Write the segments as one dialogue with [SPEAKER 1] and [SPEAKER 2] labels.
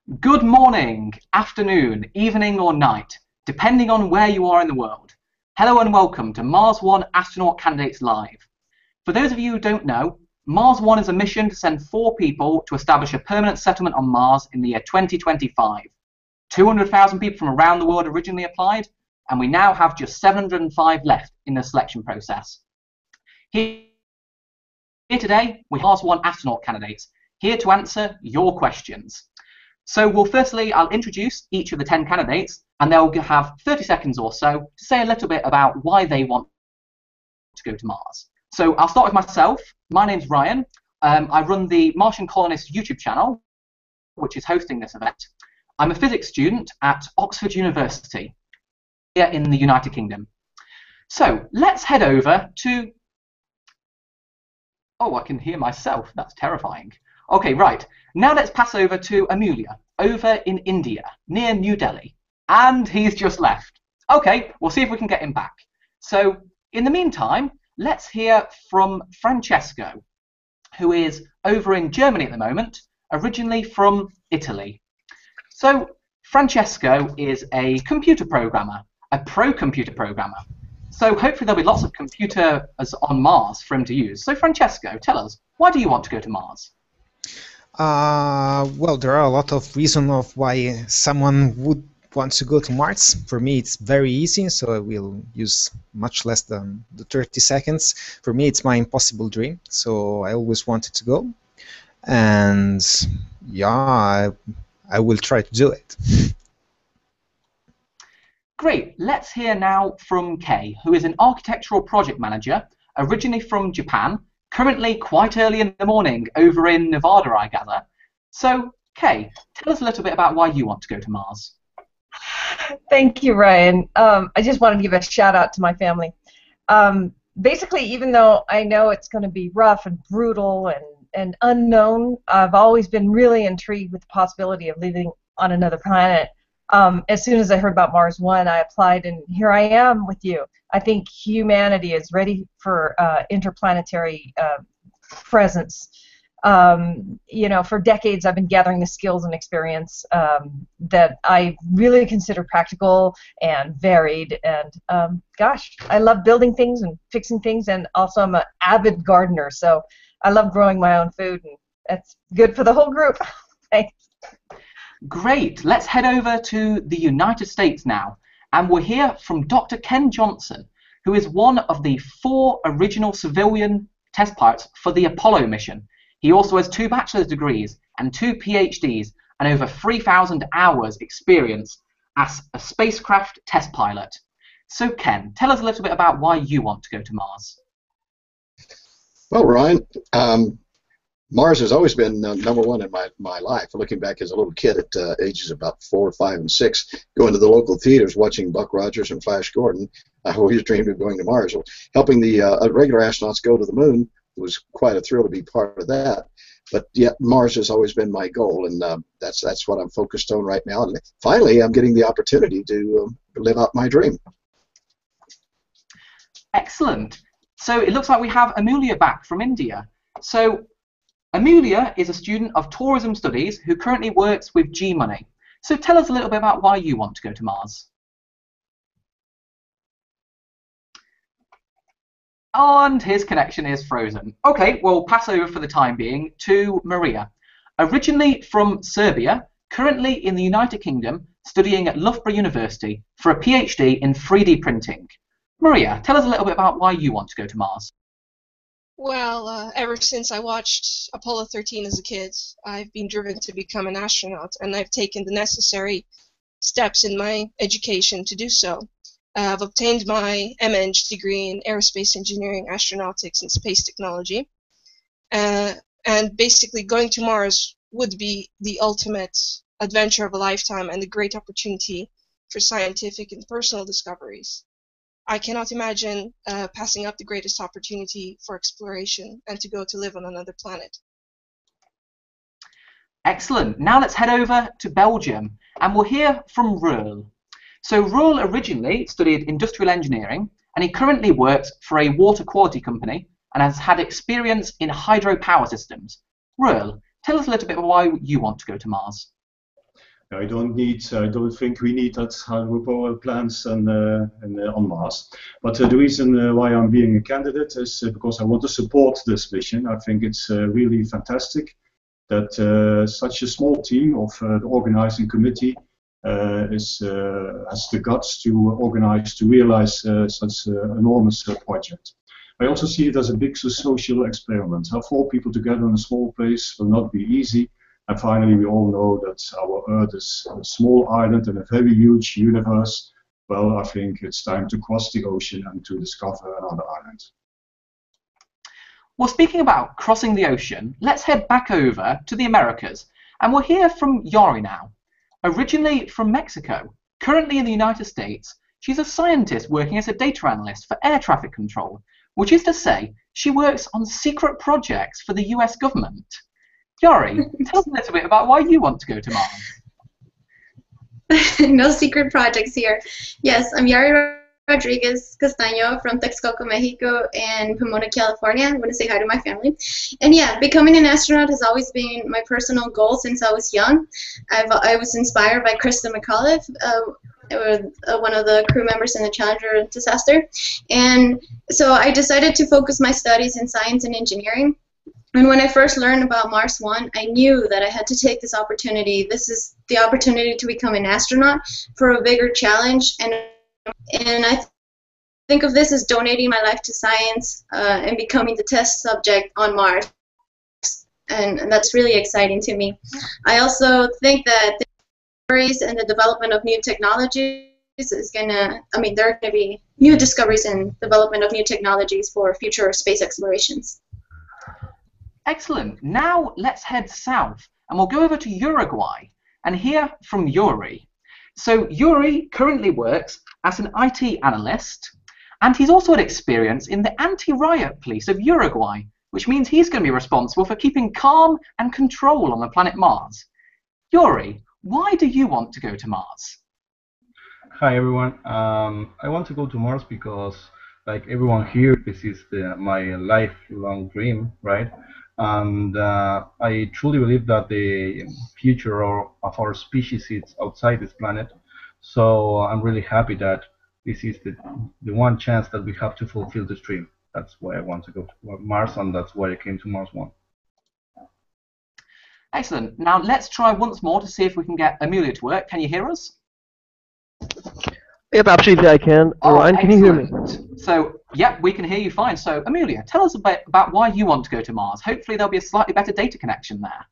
[SPEAKER 1] Good morning, afternoon, evening or night, depending on where you are in the world. Hello and welcome to Mars One Astronaut Candidates Live. For those of you who don't know, Mars One is a mission to send 4 people to establish a permanent settlement on Mars in the year 2025. 200,000 people from around the world originally applied, and we now have just 705 left in the selection process. Here today, we have Mars One Astronaut Candidates, here to answer your questions. So firstly, I'll introduce each of the 10 candidates, and they'll have 30 seconds or so to say a little bit about why they want to go to Mars. So I'll start with myself. My name's Ryan. I run the Martian Colonist YouTube channel, which is hosting this event. I'm a physics student at Oxford University, here in the United Kingdom. So let's head over to... Oh, I can hear myself. That's terrifying. Okay, right. Now let's pass over to Amelia, over in India, near New Delhi. And he's just left. Okay, we'll see if we can get him back. So, in the meantime, let's hear from Francesco, who is over in Germany at the moment, originally from Italy. So, Francesco is a computer programmer, a pro computer programmer. So hopefully there'll be lots of computers on Mars for him to use. So Francesco, tell us, why do you want to go to Mars?
[SPEAKER 2] Well, there are a lot of reasons of why someone would want to go to Mars. For me, it's very easy, so I will use much less than the 30 seconds. For me, it's my impossible dream, so I always wanted to go. And yeah, I will try to do it.
[SPEAKER 1] Great. Let's hear now from Kay, who is an architectural project manager, originally from Japan, currently quite early in the morning over in Nevada, I gather. So, Kay, tell us a little bit about why you want to go to Mars.
[SPEAKER 3] Thank you, Ryan. I just wanted to give a shout out to my family. Basically, even though I know it's going to be rough and brutal and unknown, I've always been really intrigued with the possibility of living on another planet. As soon as I heard about Mars One, I applied, and here I am with you. I think humanity is ready for interplanetary presence. You know, for decades I've been gathering the skills and experience that I really consider practical and varied. And gosh, I love building things and fixing things, and also I'm an avid gardener, so I love growing my own food, and that's good for the whole group. Thanks.
[SPEAKER 1] Great. Let's head over to the United States now, and we'll hear from Dr. Ken Johnson, who is one of the 4 original civilian test pilots for the Apollo mission. He also has 2 bachelor's degrees and 2 PhDs and over 3,000 hours experience as a spacecraft test pilot. So Ken, tell us a little bit about why you want to go to Mars.
[SPEAKER 4] Well, Ryan, Mars has always been number one in my life. Looking back as a little kid at ages about 4, 5, and 6, going to the local theaters, watching Buck Rogers and Flash Gordon, I always dreamed of going to Mars. Helping the regular astronauts go to the moon was quite a thrill to be part of that. But yet Mars has always been my goal, and that's what I'm focused on right now. And finally, I'm getting the opportunity to live out my dream.
[SPEAKER 1] Excellent. So it looks like we have Amelia back from India. So Amelia is a student of tourism studies who currently works with G-Money. So tell us a little bit about why you want to go to Mars. And his connection is frozen. Okay, we'll pass over for the time being to Maria. Originally from Serbia, currently in the United Kingdom, studying at Loughborough University for a PhD in 3D printing. Maria, tell us a little bit about why you want to go to Mars.
[SPEAKER 5] Well, ever since I watched Apollo 13 as a kid, I've been driven to become an astronaut, and I've taken the necessary steps in my education to do so. I've obtained my MEng degree in aerospace engineering, astronautics, and space technology. And basically going to Mars would be the ultimate adventure of a lifetime and a great opportunity for scientific and personal discoveries. I cannot imagine passing up the greatest opportunity for exploration and to go to live on another planet.
[SPEAKER 1] Excellent. Now let's head over to Belgium, and we'll hear from Roel. So Roel originally studied industrial engineering, and he currently works for a water quality company and has had experience in hydropower systems. Roel, tell us a little bit about why you want to go to Mars.
[SPEAKER 6] I don't think we need that hydropower plants on Mars. But the reason why I'm being a candidate is because I want to support this mission. I think it's really fantastic that such a small team of the organizing committee has the guts to organize, to realize such an enormous project. I also see it as a big social experiment. How 4 people together in a small place will not be easy. And finally, we all know that our Earth is a small island in a very huge universe. Well, I think it's time to cross the ocean and to discover another island.
[SPEAKER 1] Well, speaking about crossing the ocean, let's head back over to the Americas. And we'll hear from Yori now. Originally from Mexico, currently in the United States, she's a scientist working as a data analyst for air traffic control, which is to say, she works on secret projects for the US government. Yori, tell us a little bit about why you want to go to Mars.
[SPEAKER 7] No secret projects here. Yes, I'm Yari Rodriguez Castaño from Texcoco, Mexico, and Pomona, California. I want to say hi to my family. And yeah, becoming an astronaut has always been my personal goal since I was young. I was inspired by Krista McAuliffe, one of the crew members in the Challenger disaster. And so I decided to focus my studies in science and engineering. And when I first learned about Mars One, I knew that I had to take this opportunity. This is the opportunity to become an astronaut for a bigger challenge. And I think of this as donating my life to science and becoming the test subject on Mars. And that's really exciting to me. I also think that the discoveries and the development of new technologies is there are going to be new discoveries and development of new technologies for future space explorations.
[SPEAKER 1] Excellent. Now let's head south and we'll go over to Uruguay and hear from Yuri. So Yuri currently works as an IT analyst and he's also had experience in the anti-riot police of Uruguay, which means he's going to be responsible for keeping calm and control on the planet Mars. Yuri, why do you want to go to Mars?
[SPEAKER 8] Hi everyone. I want to go to Mars because, like everyone here, this is my lifelong dream, right? And I truly believe that the future of our species is outside this planet. So I'm really happy that this is the one chance that we have to fulfill this dream. That's why I want to go to Mars, and that's why I came to Mars One.
[SPEAKER 1] Excellent. Now let's try once more to see if we can get Amelia to work. Can you hear us?
[SPEAKER 9] Yep, absolutely I can. Ryan, can you hear me?
[SPEAKER 1] So, yep, we can hear you fine. So, Amelia, tell us a bit about why you want to go to Mars. Hopefully there'll be a slightly better data connection there.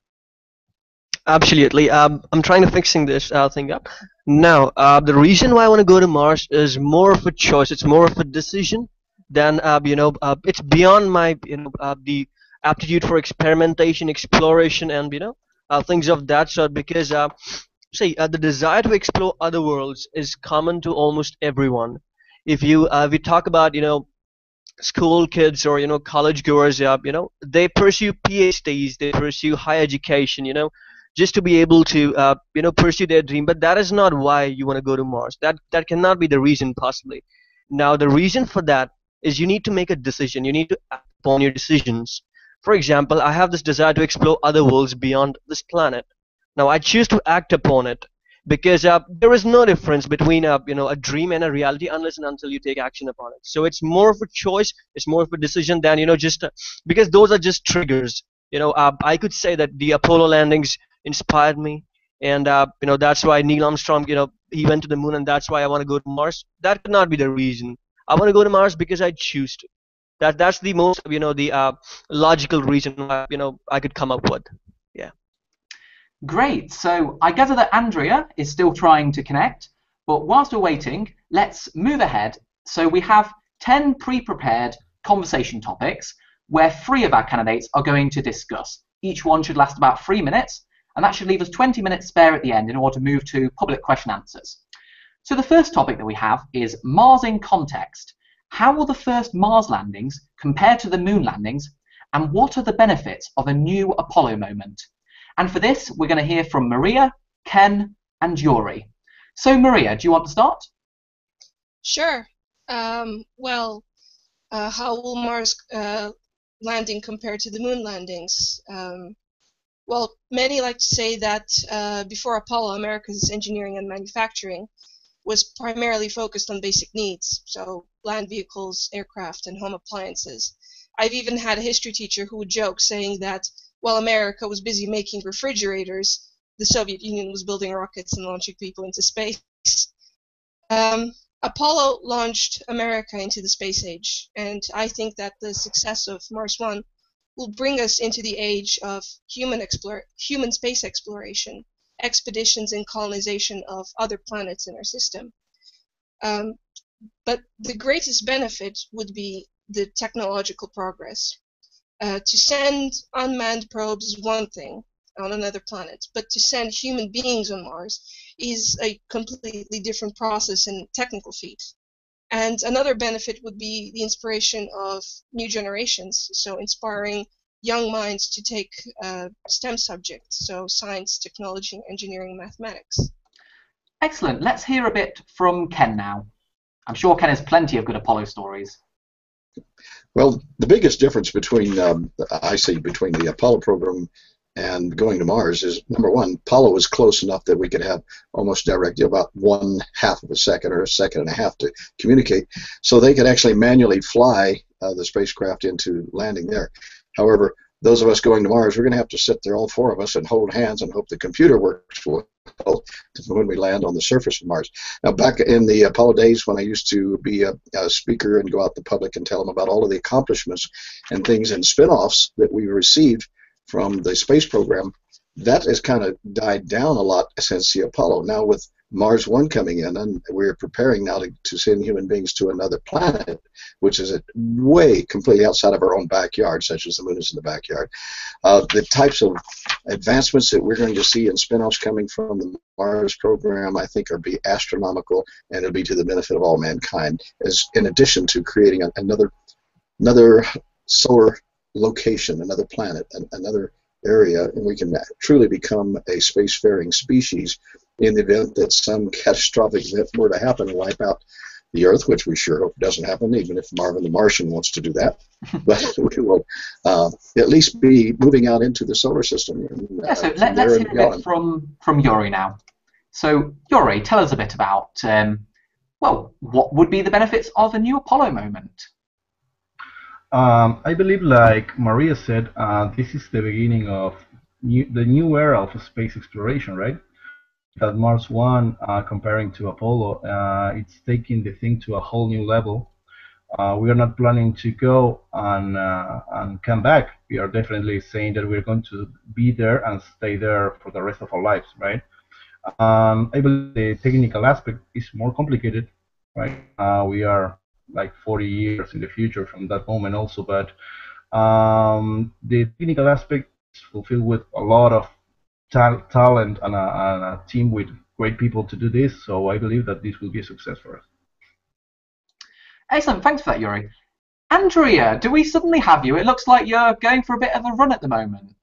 [SPEAKER 9] Absolutely. I'm trying to fixing this thing up. Now, the reason why I want to go to Mars is more of a choice. It's more of a decision than, it's beyond my, the aptitude for experimentation, exploration, and, things of that sort, because the desire to explore other worlds is common to almost everyone. If we talk about school kids or college goers, they pursue PhDs, they pursue higher education, just to be able to pursue their dream. But that is not why you want to go to Mars. That cannot be the reason possibly. Now the reason for that is you need to make a decision. You need to act upon your decisions. For example, I have this desire to explore other worlds beyond this planet. Now I choose to act upon it because there is no difference between a dream and a reality unless and until you take action upon it. So it's more of a choice, it's more of a decision than just because those are just triggers. I could say that the Apollo landings inspired me, and that's why Neil Armstrong he went to the moon, and that's why I want to go to Mars. That could not be the reason. I want to go to Mars because I choose to. That's the most the logical reason why I could come up with. Yeah.
[SPEAKER 1] Great. So I gather that Andrea is still trying to connect, but whilst we're waiting, let's move ahead. So we have 10 pre-prepared conversation topics where 3 of our candidates are going to discuss. Each one should last about 3 minutes, and that should leave us 20 minutes spare at the end in order to move to public question answers. So the first topic that we have is Mars in context. How will the first Mars landings compare to the moon landings, and what are the benefits of a new Apollo moment? And for this, we're going to hear from Maria, Ken, and Yuri. So Maria, do you want to start?
[SPEAKER 5] Sure. How will Mars landing compare to the moon landings? Well, many like to say that before Apollo, America's engineering and manufacturing was primarily focused on basic needs, so land vehicles, aircraft, and home appliances. I've even had a history teacher who would joke saying that while America was busy making refrigerators, the Soviet Union was building rockets and launching people into space. Apollo launched America into the space age, and I think that the success of Mars One will bring us into the age of human space exploration, expeditions and colonization of other planets in our system. But the greatest benefit would be the technological progress. To send unmanned probes is one thing on another planet, but to send human beings on Mars is a completely different process and technical feat. And another benefit would be the inspiration of new generations, so inspiring young minds to take STEM subjects, so science, technology, engineering, mathematics.
[SPEAKER 1] Excellent. Let's hear a bit from Ken now. I'm sure Ken has plenty of good Apollo stories.
[SPEAKER 4] Well, the biggest difference between, I see, between the Apollo program and going to Mars is, number one, Apollo was close enough that we could have almost directly about 1/2 of a second or a second and a half to communicate, so they could actually manually fly the spacecraft into landing there. However, those of us going to Mars, we're going to have to sit there, all four of us, and hold hands and hope the computer works well when we land on the surface of Mars. Now, back in the Apollo days when I used to be a speaker and go out to the public and tell them about all of the accomplishments and things and spin-offs that we received from the space program, that has kind of died down a lot since the Apollo. Now with Mars One coming in, and we're preparing now to send human beings to another planet, which is way completely outside of our own backyard, such as the moon is in the backyard. The types of advancements that we're going to see in spin-offs coming from the Mars program, I think, are be astronomical, and it'll be to the benefit of all mankind, as in addition to creating another solar location, another planet, another area, and we can truly become a spacefaring species in the event that some catastrophic event were to happen and wipe out the Earth, which we sure hope doesn't happen, even if Marvin the Martian wants to do that. But we will at least be moving out into the solar system. And,
[SPEAKER 1] yeah, so let's hear a bit from Yuri now. So, Yuri, tell us a bit about, well, what would be the benefits of a new Apollo moment?
[SPEAKER 8] I believe, like Maria said, this is the beginning of the new era of space exploration, right? That Mars One, comparing to Apollo, it's taking the thing to a whole new level. We are not planning to go and come back. We are definitely saying that we're going to be there and stay there for the rest of our lives, right? I believe the technical aspect is more complicated, right? We are like 40 years in the future from that moment also, but the technical aspect is fulfilled with a lot of talent and a team with great people to do this, so I believe that this will be a success for us.
[SPEAKER 1] Excellent, thanks for that, Yuri. Andrea, do we suddenly have you? It looks like you're going for a bit of a run at the moment.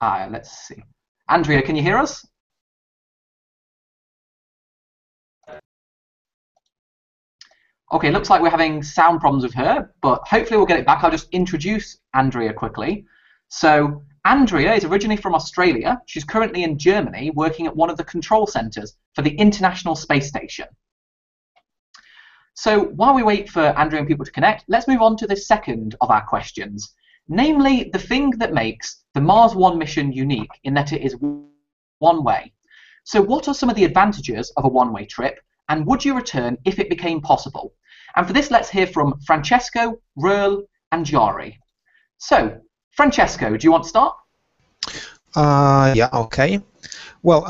[SPEAKER 1] Let's see. Andrea, can you hear us? Okay, looks like we're having sound problems with her, but hopefully we'll get it back. I'll just introduce Andrea quickly. So, Andrea is originally from Australia. She's currently in Germany working at one of the control centres for the International Space Station. So, while we wait for Andrea and people to connect, let's move on to the second of our questions, namely the thing that makes the Mars One mission unique in that it is one way. So, what are some of the advantages of a one-way trip, and would you return if it became possible? And for this, let's hear from Francesco, Rurl, and Jari. So, Francesco, do you want to start?
[SPEAKER 2] Yeah, okay. Well,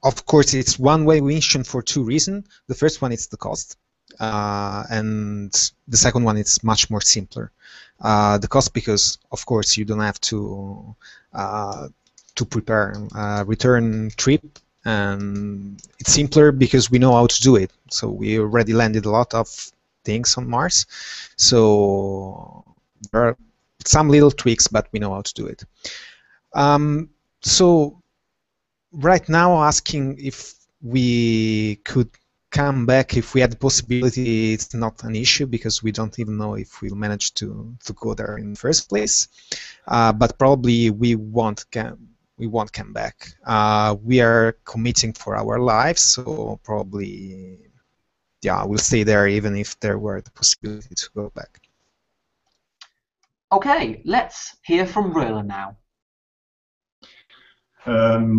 [SPEAKER 2] of course, it's one-way mission for two reasons. The first one is the cost, and the second one is much more simpler. The cost because, of course, you don't have to prepare a return trip. And it's simpler because we know how to do it. So we already landed a lot of things on Mars. So there are some little tweaks, but we know how to do it. So right now, asking if we could come back if we had the possibility, it's not an issue because we don't even know if we'll manage to go there in the first place. But probably we won't come back. We are committing for our lives, so probably, yeah, we'll stay there even if there were the possibility to go back.
[SPEAKER 1] Okay, let's hear from Roland now.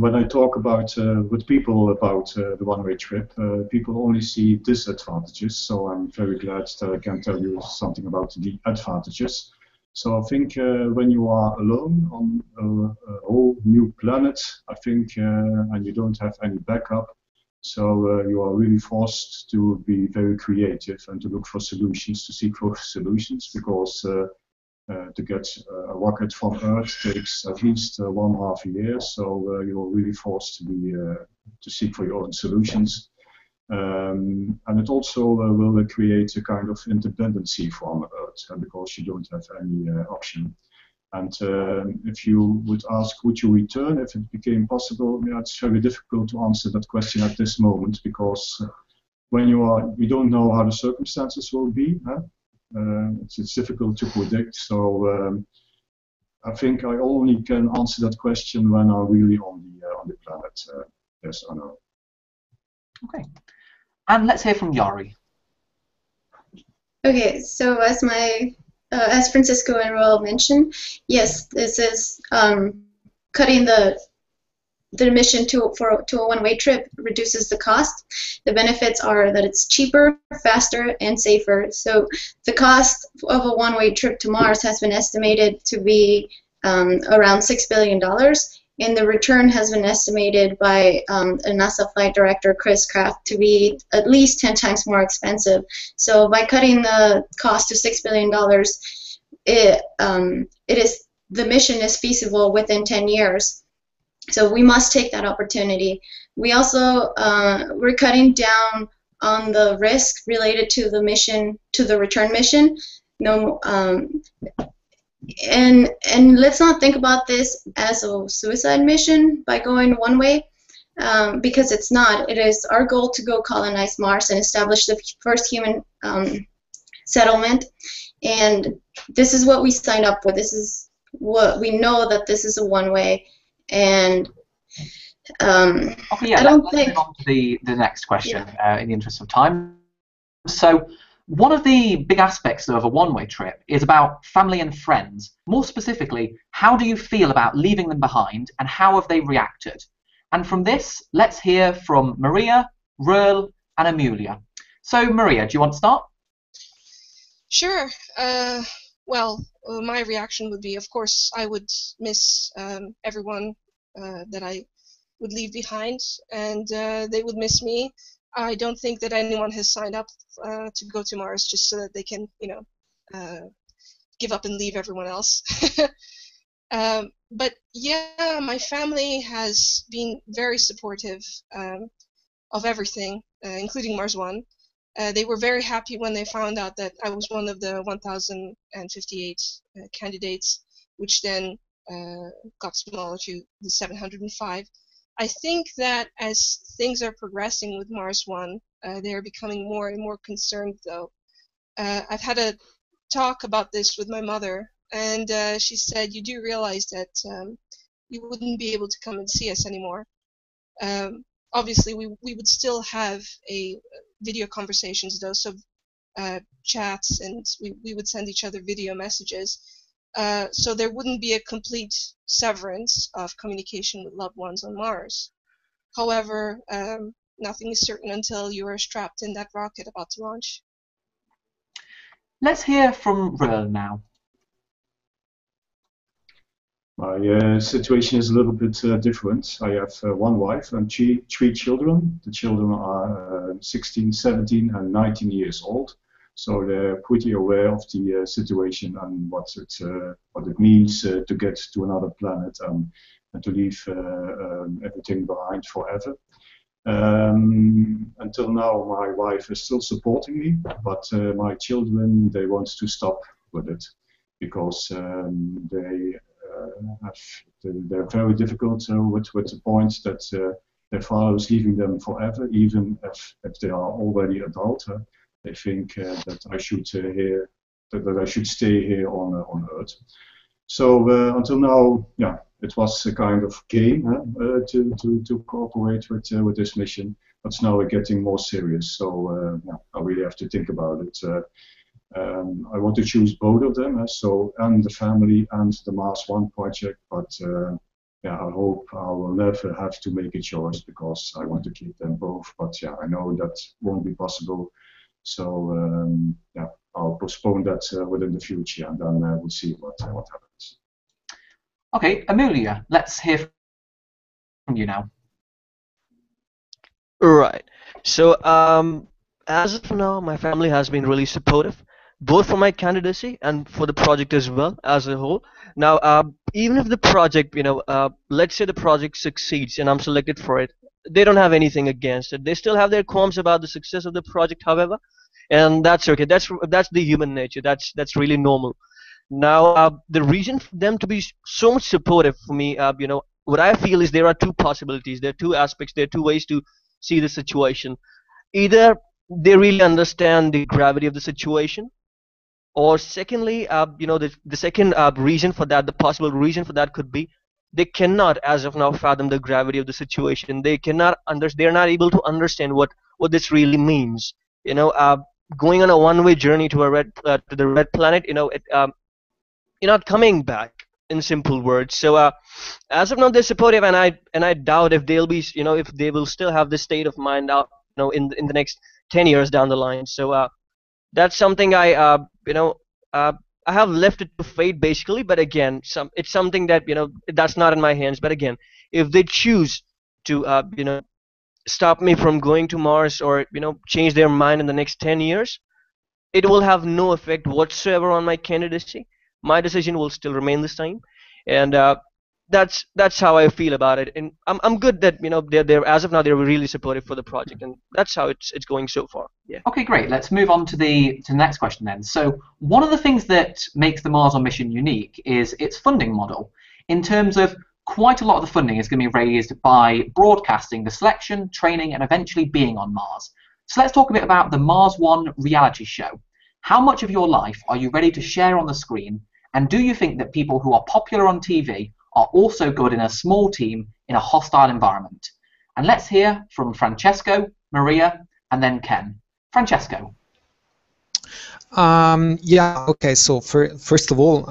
[SPEAKER 6] When I talk about with people about the one-way trip, people only see disadvantages. So I'm very glad that I can tell you something about the advantages. So I think when you are alone on a whole new planet, I think, and you don't have any backup, so you are really forced to be very creative and to look for solutions, to seek for solutions, because to get a rocket from Earth takes at least 1.5 years, so you're really forced to be to seek for your own solutions, and it also will create a kind of independency from Earth because you don't have any option. And if you would ask, would you return if it became possible? Yeah, it's very difficult to answer that question at this moment because when you don't know how the circumstances will be. Huh? It's difficult to predict, so I think I only can answer that question when I'm really on the planet. Yes or no?
[SPEAKER 1] Okay, and let's hear from Yari.
[SPEAKER 7] Okay, so as Francisco and Roel mentioned, yes, this is cutting the mission to a one-way trip reduces the cost. The benefits are that it's cheaper, faster, and safer. So the cost of a one-way trip to Mars has been estimated to be around $6 billion, and the return has been estimated by a NASA flight director, Chris Kraft, to be at least 10 times more expensive. So by cutting the cost to $6 billion, the mission is feasible within 10 years. So we must take that opportunity. We also we're cutting down on the risk related to the mission, to the return mission. No, and let's not think about this as a suicide mission by going one way, because it's not. It is our goal to go colonize Mars and establish the first human settlement. And this is what we signed up for. This is what we know, that this is a one way. And
[SPEAKER 1] okay, yeah, let's move on to the next question, in the interest of time. So one of the big aspects of a one-way trip is about family and friends. More specifically, how do you feel about leaving them behind and how have they reacted? And from this, let's hear from Maria, Roel, and Amelia. So Maria, do you want to start?
[SPEAKER 5] Sure. Well, my reaction would be, of course, I would miss everyone that I would leave behind, and they would miss me. I don't think that anyone has signed up to go to Mars just so that they can, give up and leave everyone else. But yeah, my family has been very supportive of everything, including Mars One. They were very happy when they found out that I was one of the 1,058 candidates, which then got smaller to the 705. I think that as things are progressing with Mars One, they are becoming more and more concerned, though. I've had a talk about this with my mother, and she said, you do realize that you wouldn't be able to come and see us anymore. Obviously, we would still have video conversations, though, so chats, and we would send each other video messages. So there wouldn't be a complete severance of communication with loved ones on Mars. However, nothing is certain until you are strapped in that rocket about to launch.
[SPEAKER 1] Let's hear from Roel now.
[SPEAKER 6] My situation is a little bit different. I have one wife and three children. The children are 16, 17, and 19 years old. So they're pretty aware of the situation and what it means to get to another planet and to leave everything behind forever. Until now, my wife is still supporting me, but my children, they want to stop with it because they're very difficult with the point that their father is leaving them forever, even if they are already adult. They think that I should that I should stay here on Earth. So until now, yeah, it was a kind of game to cooperate with this mission, but now we're getting more serious. So yeah, I really have to think about it. I want to choose both of them, so and the family and the Mars One project, but yeah, I hope I will never have to make a choice because I want to keep them both. But yeah, I know that won't be possible. So yeah, I'll postpone that within the future, and then we'll see what happens.
[SPEAKER 1] Okay, Amelia, let's hear from you now.
[SPEAKER 9] Right. So, as of now, my family has been really supportive, both for my candidacy and for the project as well as a whole. Now, even if the project, let's say the project succeeds and I'm selected for it, they don't have anything against it. They still have their qualms about the success of the project, however, and that's okay. That's the human nature. That's really normal. Now, the reason for them to be so much supportive for me, what I feel is there are two possibilities, there are two aspects, there are two ways to see the situation. Either they really understand the gravity of the situation, or secondly, the second reason for that, the possible reason for that could be they cannot, as of now, fathom the gravity of the situation. They cannot they're not able to understand what this really means. Going on a one-way journey to to the red planet, you're not coming back, in simple words. So as of now they're supportive, and I doubt if they'll be, if they will still have this state of mind out, in the next 10 years down the line. So that's something uh, I have left it to fate, basically. But again, it's something that, that's not in my hands. But again, if they choose to stop me from going to Mars, or change their mind in the next 10 years, it will have no effect whatsoever on my candidacy. My decision will still remain the same, and that's how I feel about it. And I'm good that, they're as of now they're really supportive for the project, and that's how it's going so far. Yeah.
[SPEAKER 1] Okay, great. Let's move on to the next question then. So one of the things that makes the Mars One mission unique is its funding model. In terms of, quite a lot of the funding is going to be raised by broadcasting the selection, training, and eventually being on Mars. So let's talk a bit about the Mars One reality show. How much of your life are you ready to share on the screen? And do you think that people who are popular on TV are also good in a small team in a hostile environment? And let's hear from Francesco, Maria, and then Ken. Francesco.
[SPEAKER 2] Yeah, okay, so first of all,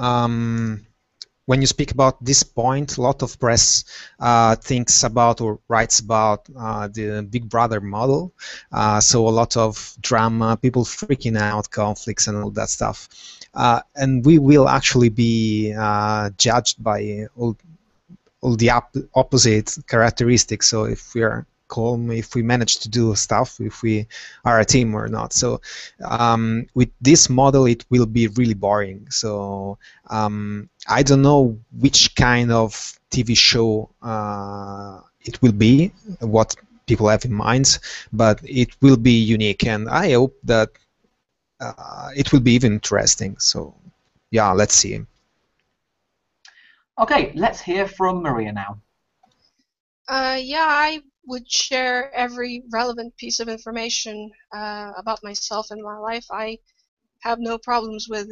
[SPEAKER 2] when you speak about this point, a lot of press thinks about or writes about the Big Brother model. So a lot of drama, people freaking out, conflicts, and all that stuff. And we will actually be judged by all the opposite characteristics. So if we are calm, if we manage to do stuff, if we are a team or not. So with this model, it will be really boring. So I don't know which kind of TV show it will be, what people have in mind, but it will be unique, and I hope that it will be even interesting. So yeah, let's see.
[SPEAKER 1] Okay, let's hear from Maria now.
[SPEAKER 5] Yeah, I would share every relevant piece of information about myself and my life. I have no problems with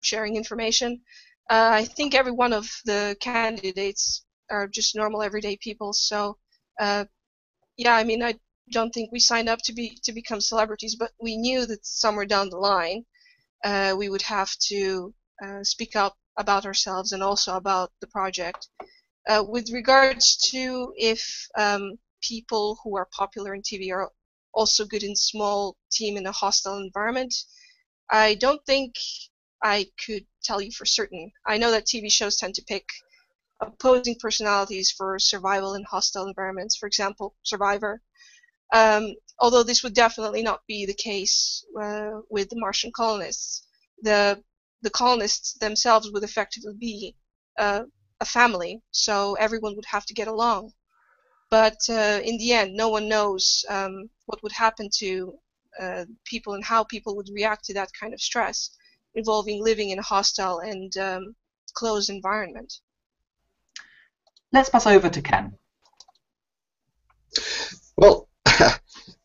[SPEAKER 5] sharing information. I think every one of the candidates are just normal, everyday people. So, yeah, I mean, I don't think we signed up to become celebrities, but we knew that somewhere down the line we would have to speak up about ourselves and also about the project. With regards to if people who are popular in TV are also good in small team in a hostile environment, I don't think I could tell you for certain. I know that TV shows tend to pick opposing personalities for survival in hostile environments, for example, Survivor. Although this would definitely not be the case with the Martian colonists. The colonists themselves would effectively be a family, so everyone would have to get along. But in the end, no one knows what would happen to people and how people would react to that kind of stress involving living in a hostile and closed environment.
[SPEAKER 1] Let's pass over to Ken.
[SPEAKER 4] Well,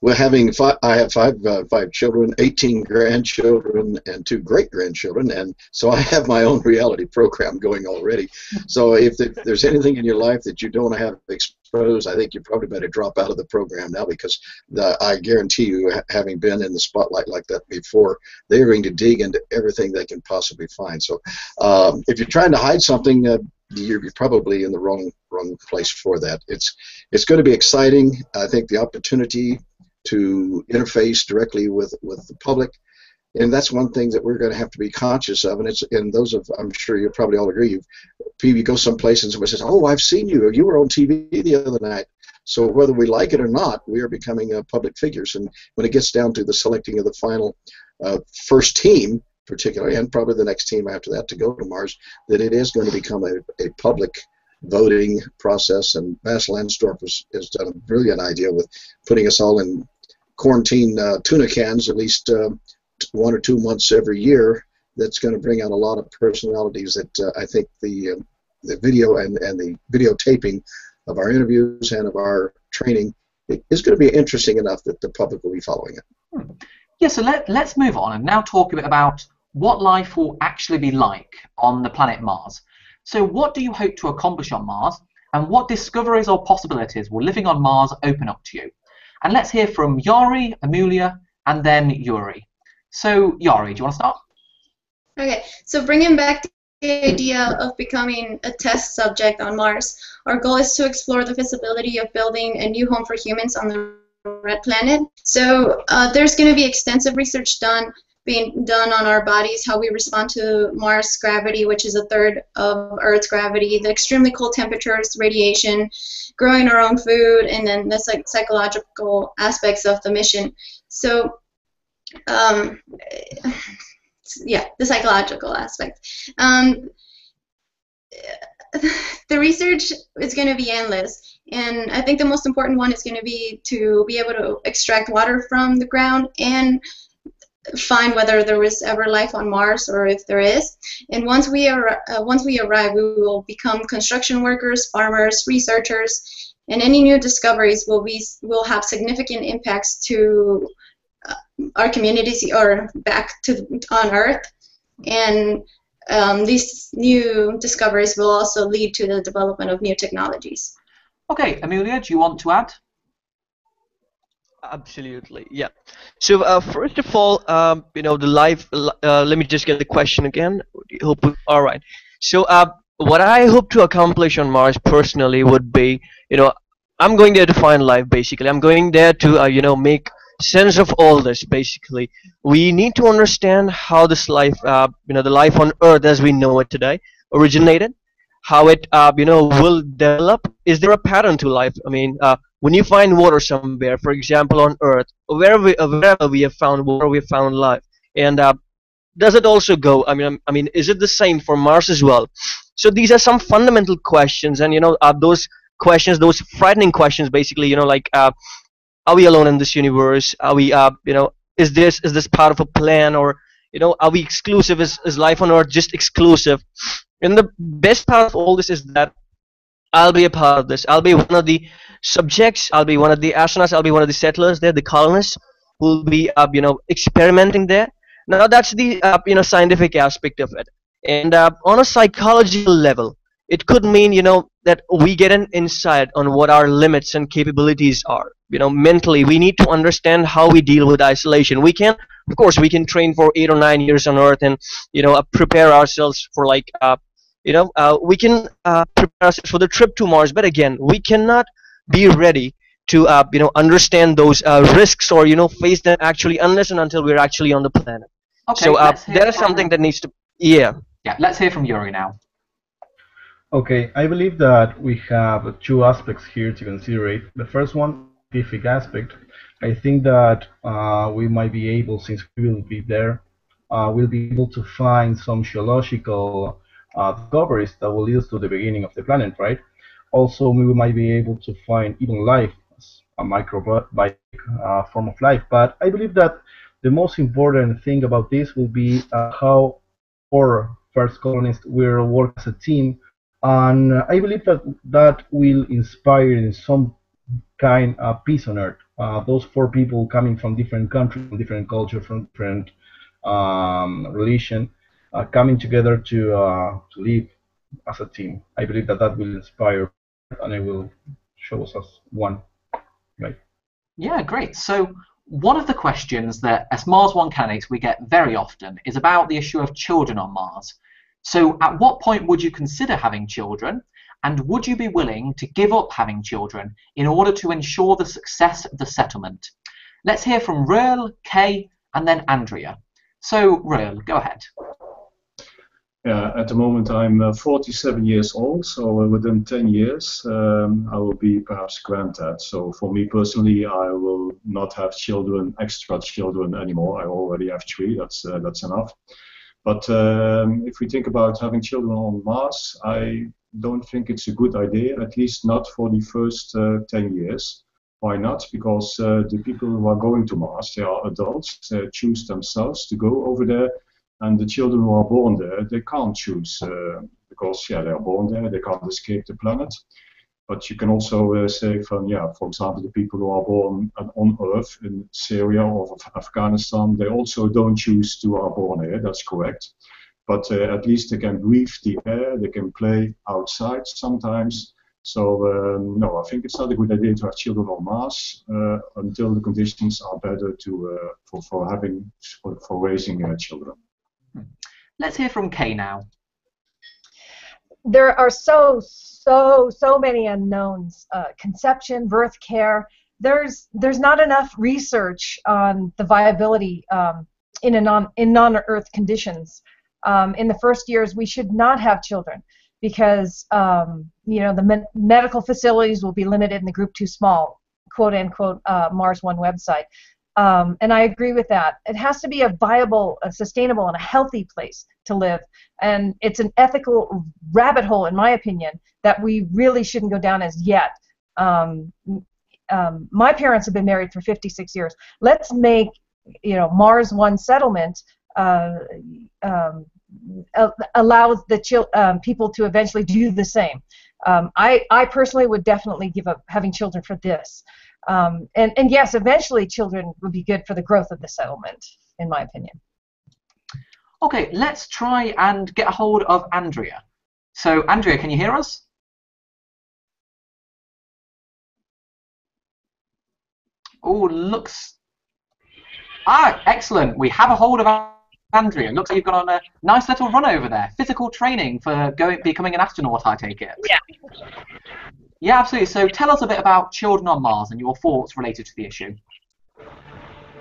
[SPEAKER 4] we're having five. I have five children, 18 grandchildren, and 2 great-grandchildren, and so I have my own reality program going already. So if there's anything in your life that you don't want to have exposed, I think you probably better drop out of the program now, because I guarantee you, having been in the spotlight like that before, they're going to dig into everything they can possibly find. So if you're trying to hide something, you're probably in the wrong place for that. It's going to be exciting. I think the opportunity to interface directly with the public, and that's one thing that we're going to have to be conscious of. And it's, and those of, I'm sure you probably all agree, you go someplace and somebody says, "Oh, I've seen you. You were on TV the other night." So whether we like it or not, we are becoming public figures. And when it gets down to the selecting of the final first team, particularly, and probably the next team after that to go to Mars, that it is going to become a public voting process. And Bass Landstorp has done a brilliant idea with putting us all in quarantine tuna cans at least 1 or 2 months every year. That's going to bring out a lot of personalities that I think the video and the videotaping of our interviews and of our training is going to be interesting enough that the public will be following it.
[SPEAKER 1] Yeah, so let's move on and now talk a bit about what life will actually be like on the planet Mars. So what do you hope to accomplish on Mars, and what discoveries or possibilities will living on Mars open up to you? And let's hear from Yari, Amelia, and then Yuri. So Yari, do you want to start?
[SPEAKER 7] Okay, so bringing back the idea of becoming a test subject on Mars, our goal is to explore the feasibility of building a new home for humans on the red planet. So there's going to be extensive research being done on our bodies, how we respond to Mars gravity, which is a third of Earth's gravity, the extremely cold temperatures, radiation, growing our own food, and then the psychological aspects of the mission. So yeah, the psychological aspect. The research is going to be endless, and I think the most important one is going to be able to extract water from the ground and find whether there was ever life on Mars, or if there is. And once we arrive, we will become construction workers, farmers, researchers, and any new discoveries will have significant impacts to our communities or back on Earth. And these new discoveries will also lead to the development of new technologies.
[SPEAKER 1] Okay, Amelia, do you want to add?
[SPEAKER 9] Absolutely, yeah. So first of all, the life. Let me just get the question again. All right. So what I hope to accomplish on Mars personally would be, I'm going there to find life. Basically, I'm going there to, make sense of all this. Basically, we need to understand how this life, the life on Earth as we know it today, originated. How it, will develop. Is there a pattern to life? I mean, when you find water somewhere, for example, on Earth, wherever we have found water, we have found life. And does it also go? I mean, is it the same for Mars as well? So these are some fundamental questions, and those questions, those frightening questions, basically, like, are we alone in this universe? Are we, is this part of a plan, or are we exclusive? Is life on Earth just exclusive? And the best part of all this is that I'll be a part of this. I'll be one of the subjects. I'll be one of the astronauts. I'll be one of the settlers there, the colonists who will be, experimenting there. Now that's the, scientific aspect of it. And on a psychological level, it could mean, that we get an insight on what our limits and capabilities are. Mentally, we need to understand how we deal with isolation. Of course, we can train for 8 or 9 years on Earth and, prepare ourselves for like, we can prepare ourselves for the trip to Mars. But again, we cannot be ready to, understand those risks or, face them actually unless and until we're actually on the planet.
[SPEAKER 1] Okay,
[SPEAKER 9] so that is something that needs to, yeah.
[SPEAKER 1] Yeah, let's hear from Yuri now.
[SPEAKER 8] Okay, I believe that we have 2 aspects here to consider. The first one, scientific aspect. I think that we might be able, since we will be there, we'll be able to find some geological discoveries that will lead us to the beginning of the planet, right? Also, we might be able to find even life, a microbial form of life. But I believe that the most important thing about this will be how our first colonists will work as a team. And I believe that will inspire in some kind peace on Earth. Those four people coming from different countries, from different culture, from different religion, coming together to live as a team. I believe that that will inspire and it will show us as one. Right.
[SPEAKER 1] Yeah, great. So one of the questions that as Mars One candidates we get very often is about the issue of children on Mars. So at what point would you consider having children? And would you be willing to give up having children in order to ensure the success of the settlement? Let's hear from Ruel, Kay, and then Andrea. So, Ruel, go ahead.
[SPEAKER 6] Yeah, at the moment I'm 47 years old, so within 10 years I will be perhaps granddad. So for me personally, I will not have children, extra children anymore. I already have 3. That's enough. But if we think about having children on Mars, I don't think it's a good idea, at least not for the first 10 years. Why not? Because the people who are going to Mars, they are adults, they choose themselves to go over there, and the children who are born there, they can't choose because they are born there, they can't escape the planet. But you can also say, for example, the people who are born on Earth in Syria or Afghanistan, they also don't choose to are born here. That's correct. But at least they can breathe the air, they can play outside sometimes. So no, I think it's not a good idea to have children on Mars until the conditions are better for raising children.
[SPEAKER 1] Let's hear from Kay now.
[SPEAKER 3] There are so many unknowns. Conception, birth care. There's not enough research on the viability in non-Earth conditions. In the first years, we should not have children because the medical facilities will be limited and the group too small, quote unquote, Mars One website. And I agree with that. It has to be a viable, a sustainable, and a healthy place to live. And it's an ethical rabbit hole, in my opinion, that we really shouldn't go down as yet. My parents have been married for 56 years. Let's make, Mars One settlement allows the people to eventually do the same. I personally would definitely give up having children for this. And yes, eventually children would be good for the growth of the settlement, in my opinion.
[SPEAKER 1] Okay, let's try and get a hold of Andrea. So, Andrea, can you hear us? Oh, looks... excellent. We have a hold of Andrea. Looks like you've gone on a nice little run over there. Physical training for becoming an astronaut, I take it.
[SPEAKER 10] Yeah.
[SPEAKER 1] Yeah, absolutely. So tell us a bit about children on Mars and your thoughts related to the issue.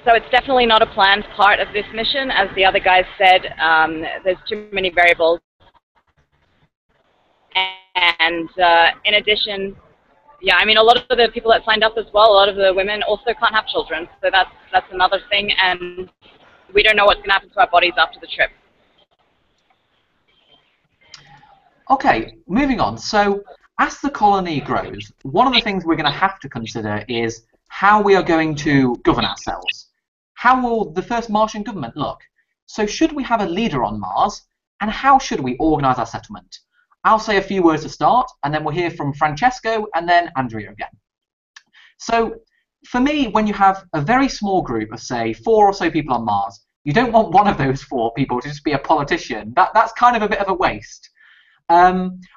[SPEAKER 10] So it's definitely not a planned part of this mission. As the other guys said, there's too many variables. And in addition, yeah, I mean, a lot of the people that signed up as well, a lot of the women also can't have children. So that's another thing. And we don't know what's going to happen to our bodies after the trip.
[SPEAKER 1] Okay, moving on. So as the colony grows, one of the things we're going to have to consider is how we are going to govern ourselves. How will the first Martian government look? So should we have a leader on Mars, and how should we organise our settlement? I'll say a few words to start, and then we'll hear from Francesco and then Andrea again. So for me, when you have a very small group of, say, 4 or so people on Mars, you don't want one of those 4 people to just be a politician. That's kind of a bit of a waste.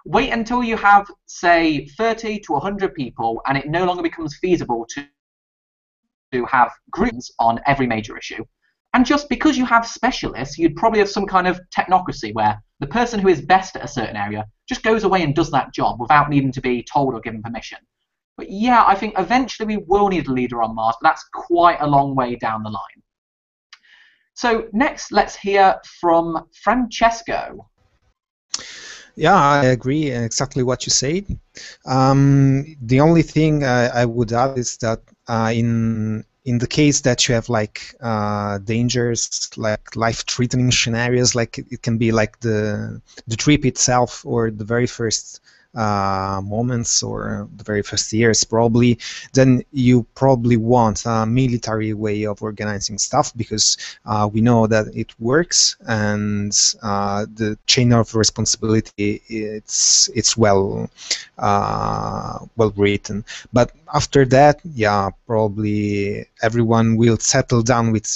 [SPEAKER 1] Wait until you have, say, 30 to 100 people, and it no longer becomes feasible to have groups on every major issue. And just because you have specialists, you'd probably have some kind of technocracy where the person who is best at a certain area just goes away and does that job without needing to be told or given permission. But yeah, I think eventually we will need a leader on Mars, but that's quite a long way down the line. So next, let's hear from Francesco.
[SPEAKER 2] Yeah, I agree exactly what you said. The only thing I would add is that in the case that you have like dangers, like life-threatening scenarios, like it can be like the trip itself or the very first moments or the very first years probably, then you probably want a military way of organizing stuff, because we know that it works, and the chain of responsibility, it's well well written. But after that, yeah, probably everyone will settle down with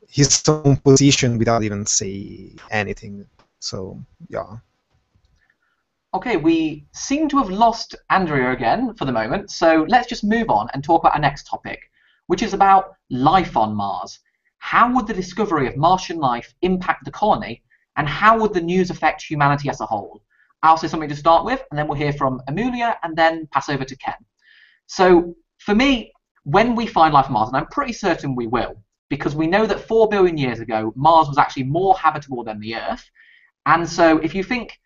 [SPEAKER 2] his own position without even say anything. So yeah.
[SPEAKER 1] Okay, we seem to have lost Andrea again for the moment, so let's just move on and talk about our next topic, which is about life on Mars. How would the discovery of Martian life impact the colony, and how would the news affect humanity as a whole? I'll say something to start with, and then we'll hear from Amelia, and then pass over to Ken. So, for me, when we find life on Mars, and I'm pretty certain we will, because we know that 4 billion years ago, Mars was actually more habitable than the Earth, and so if you think,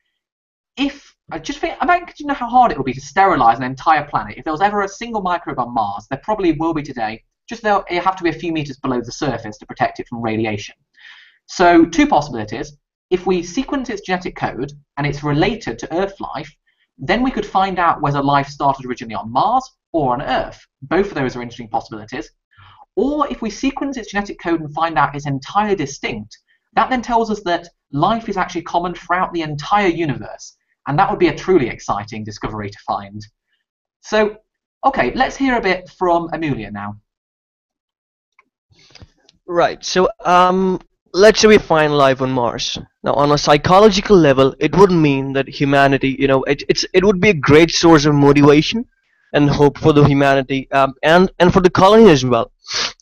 [SPEAKER 1] imagine, you know how hard it would be to sterilize an entire planet. If there was ever a single microbe on Mars, there probably will be today. Just it have to be a few meters below the surface to protect it from radiation. So, two possibilities. If we sequence its genetic code and it's related to Earth life, then we could find out whether life started originally on Mars or on Earth. Both of those are interesting possibilities. Or if we sequence its genetic code and find out it's entirely distinct, that then tells us that life is actually common throughout the entire universe. And that would be a truly exciting discovery to find. So, okay, let's hear a bit from Amelia now.
[SPEAKER 9] Right. So, let's say we find life on Mars. Now, on a psychological level, it would mean that humanity, it would be a great source of motivation and hope for the humanity, and for the colony as well.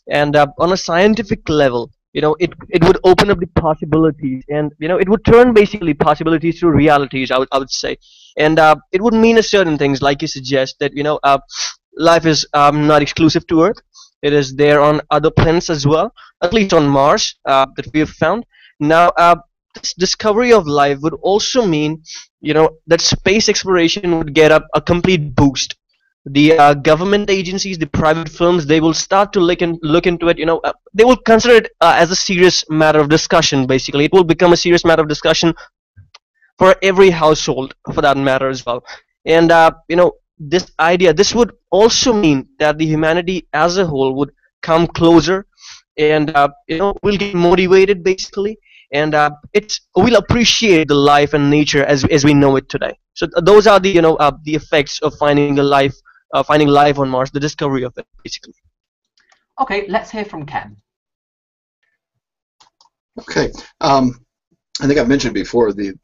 [SPEAKER 9] And on a scientific level, it would open up the possibilities, and it would turn basically possibilities to realities, I would say. And it would mean a certain things, like you suggest, that life is not exclusive to Earth. It is there on other planets as well, at least on Mars, that we have found. Now, this discovery of life would also mean that space exploration would get a complete boost. The government agencies, the private firms, they will start to look into it. They will consider it as a serious matter of discussion. Basically, it will become a serious matter of discussion for every household, for that matter as well. And this would also mean that the humanity as a whole would come closer, and will get motivated basically, and we'll appreciate the life and nature as we know it today. So those are the the effects of finding life on Mars, the discovery of it, basically.
[SPEAKER 1] Okay, let's hear from Ken.
[SPEAKER 4] Okay, I think I mentioned before the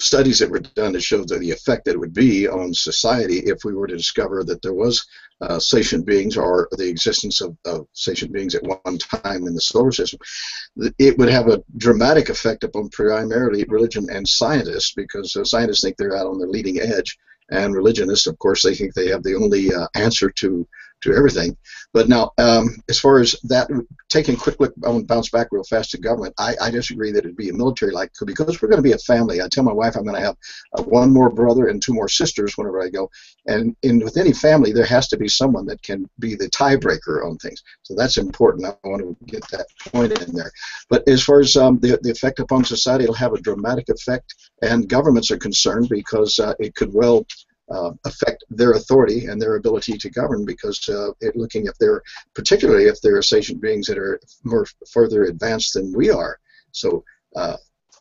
[SPEAKER 4] studies that were done to show the effect that it would be on society if we were to discover that there was sentient beings, or the existence of sentient beings at one time in the solar system. It would have a dramatic effect upon primarily religion and scientists, because scientists think they're out on the leading edge, and religionists, of course, they think they have the only answer to everything. But now, as far as that, taking a quick look, I want to bounce back real fast to government. I disagree that it'd be a military-like, because we're going to be a family. I tell my wife I'm going to have one more brother and 2 more sisters whenever I go. And with any family, there has to be someone that can be the tiebreaker on things. So that's important. I want to get that point in there. But as far as the effect upon society, it'll have a dramatic effect, and governments are concerned because it could well affect their authority and their ability to govern, because looking if they're, particularly if there are sentient beings that are more further advanced than we are. So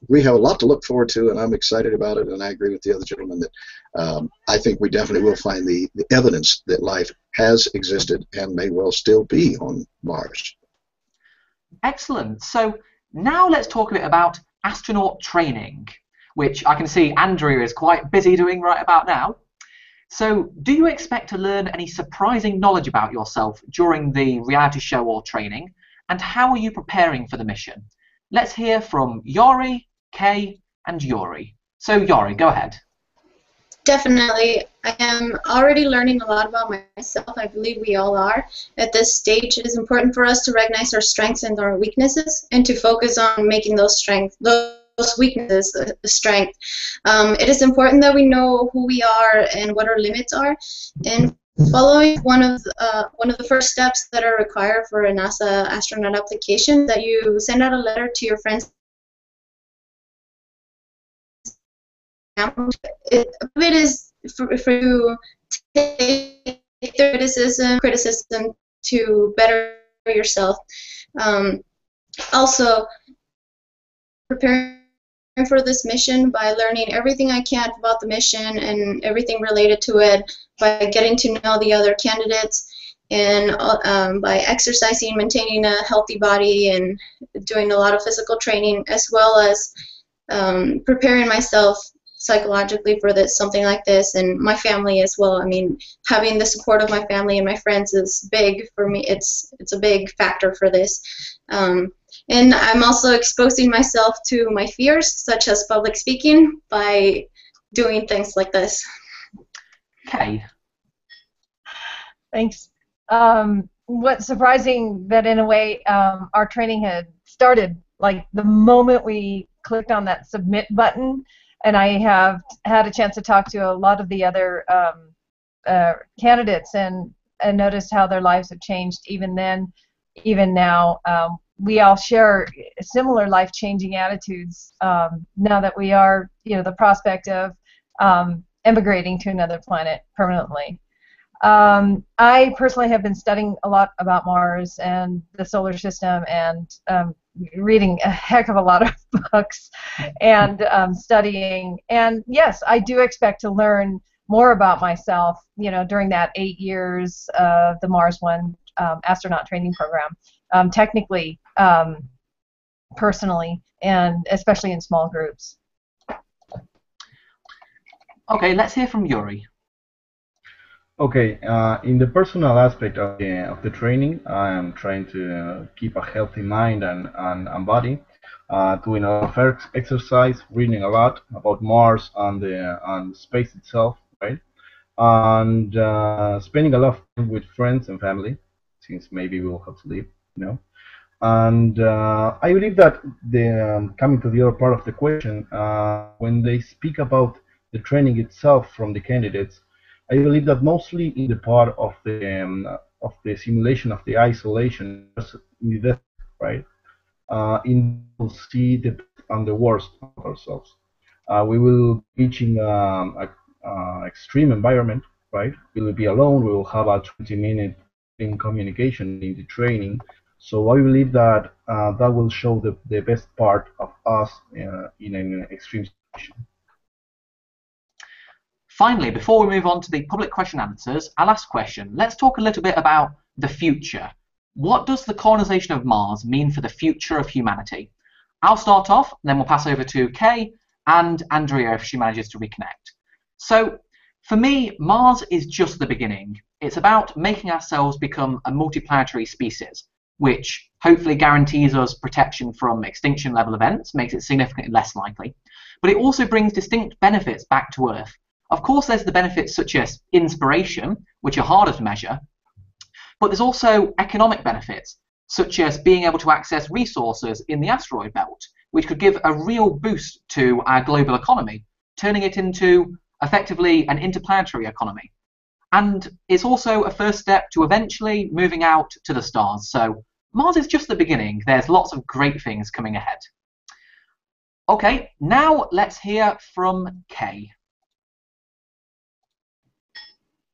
[SPEAKER 4] we have a lot to look forward to, and I'm excited about it, and I agree with the other gentleman that I think we definitely will find the evidence that life has existed and may well still be on Mars.
[SPEAKER 1] Excellent. So now let's talk a bit about astronaut training, which I can see Andrea is quite busy doing right about now. So, do you expect to learn any surprising knowledge about yourself during the reality show or training? And how are you preparing for the mission? Let's hear from Yori, Kay, and Yori. So, Yori, go ahead.
[SPEAKER 7] Definitely. I am already learning a lot about myself. I believe we all are. At this stage, it is important for us to recognize our strengths and our weaknesses, and to focus on making those weaknesses a strength. It is important that we know who we are and what our limits are, and following one of the first steps that are required for a NASA astronaut application, that you send out a letter to your friends It is for you to take criticism to better yourself. Also, preparing for this mission by learning everything I can about the mission and everything related to it, by getting to know the other candidates, and by exercising, maintaining a healthy body, and doing a lot of physical training, as well as preparing myself psychologically for something like this, and my family as well. I mean, having the support of my family and my friends is big for me. It's a big factor for this. And I'm also exposing myself to my fears, such as public speaking, by doing things like this.
[SPEAKER 1] Okay.
[SPEAKER 3] Thanks. What's surprising that in a way our training had started like the moment we clicked on that submit button, and I have had a chance to talk to a lot of the other candidates and noticed how their lives have changed even then, even now. We all share similar life-changing attitudes now that we are, the prospect of emigrating to another planet permanently. I personally have been studying a lot about Mars and the solar system, and reading a heck of a lot of books and studying. And yes, I do expect to learn more about myself, during that 8 years of the Mars One astronaut training program, technically, personally, and especially in small groups.
[SPEAKER 1] Okay, let's hear from Yuri.
[SPEAKER 8] Okay, in the personal aspect of the training, I'm trying to keep a healthy mind and body, doing a lot of exercise, reading a lot about Mars and space itself, right? And spending a lot of time with friends and family, since maybe we'll have to leave, And I believe that coming to the other part of the question, when they speak about the training itself from the candidates, I believe that mostly in the part of the simulation of the isolation, right? We'll see the best and the worst of ourselves. We will be reaching an extreme environment, right? We will be alone. We will have a 20-minute in communication in the training. So I believe that that will show the best part of us in an extreme situation.
[SPEAKER 1] Finally, before we move on to the public question answers, our last question, let's talk a little bit about the future. What does the colonization of Mars mean for the future of humanity? I'll start off, then we'll pass over to Kay and Andrea if she manages to reconnect. So, for me, Mars is just the beginning. It's about making ourselves become a multiplanetary species, which hopefully guarantees us protection from extinction level events, makes it significantly less likely. But it also brings distinct benefits back to Earth. Of course, there's the benefits such as inspiration, which are harder to measure, but there's also economic benefits, such as being able to access resources in the asteroid belt, which could give a real boost to our global economy, turning it into effectively an interplanetary economy. And it's also a first step to eventually moving out to the stars. So Mars is just the beginning. There's lots of great things coming ahead. Okay, now let's hear from Kay.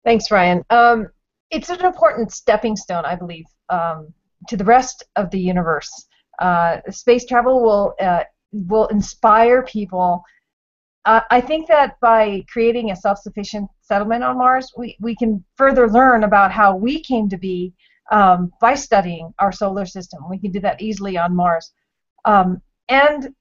[SPEAKER 3] Thanks, Ryan. It's an important stepping stone, I believe, to the rest of the universe. Space travel will inspire people. I think that by creating a self-sufficient settlement on Mars, we can further learn about how we came to be by studying our solar system. We can do that easily on Mars. And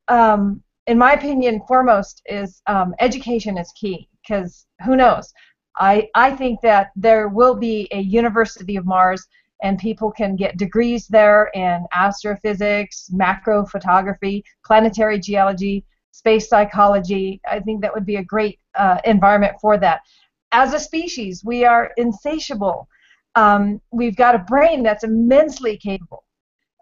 [SPEAKER 3] in my opinion, foremost is education is key, because who knows? I think that there will be a University of Mars, and people can get degrees there in astrophysics, macro photography, planetary geology, space psychology. I think that would be a great environment for that. As a species, we are insatiable. We've got a brain that's immensely capable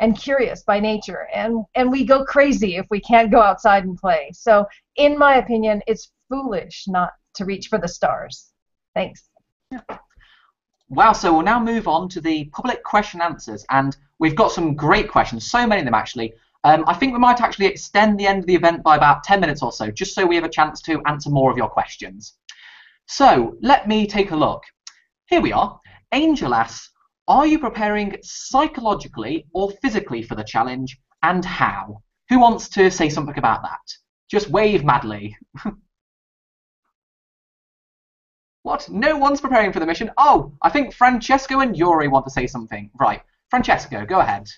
[SPEAKER 3] and curious by nature, and we go crazy if we can't go outside and play. So, in my opinion, it's foolish not to reach for the stars. Thanks.
[SPEAKER 1] Wow, so we'll now move on to the public question answers, and we've got some great questions, so many of them actually. I think we might actually extend the end of the event by about 10 minutes or so, just so we have a chance to answer more of your questions. So let me take a look. Here we are. Angel asks, are you preparing psychologically or physically for the challenge, and how? Who wants to say something about that? Just wave madly. What? No one's preparing for the mission? Oh, I think Francesco and Yuri want to say something. Right. Francesco, go ahead.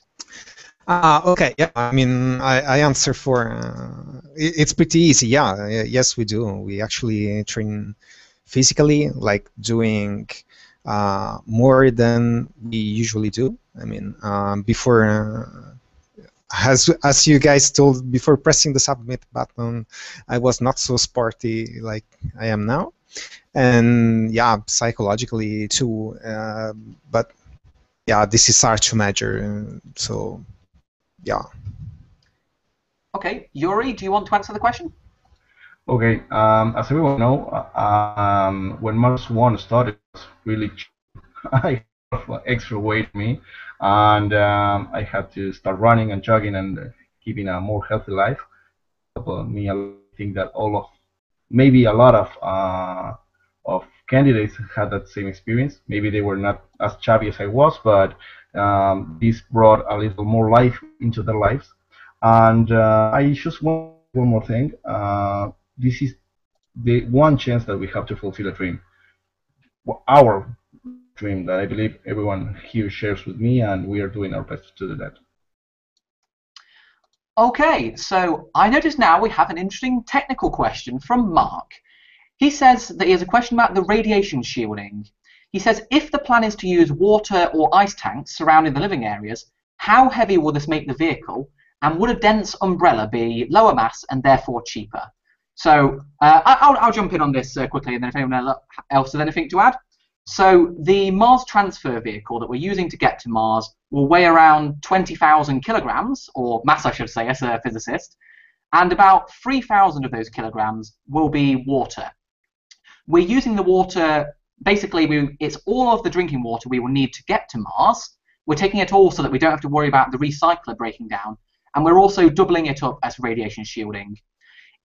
[SPEAKER 2] Okay, yeah, I mean, I answer for, it's pretty easy, yeah, yes we do. We actually train physically, like doing more than we usually do. I mean, before, as you guys told, before pressing the submit button, I was not so sporty like I am now. And yeah, psychologically too, but yeah, this is hard to measure, so yeah.
[SPEAKER 1] Okay, Yuri, do you want to answer the question?
[SPEAKER 8] Okay, as everyone know, when Mars One started, it was really cheap. I have extra weight on me, and I had to start running and jogging and keeping a more healthy life. Me, I think that maybe a lot of candidates had that same experience. Maybe they were not as chubby as I was, but this brought a little more life into their lives. And I just want one more thing. This is the one chance that we have to fulfill a dream. Our dream that I believe everyone here shares with me, and we are doing our best to do that.
[SPEAKER 1] Okay, so I notice now we have an interesting technical question from Mark. He says that he has a question about the radiation shielding. He says, if the plan is to use water or ice tanks surrounding the living areas, how heavy will this make the vehicle, and would a dense umbrella be lower mass and therefore cheaper? So I'll jump in on this quickly, and then if anyone else has anything to add. So the Mars transfer vehicle that we're using to get to Mars will weigh around 20,000 kilograms, or mass I should say as a physicist, and about 3,000 of those kilograms will be water. We're using the water, basically it's all of the drinking water we will need to get to Mars. We're taking it all so that we don't have to worry about the recycler breaking down, and we're also doubling it up as radiation shielding.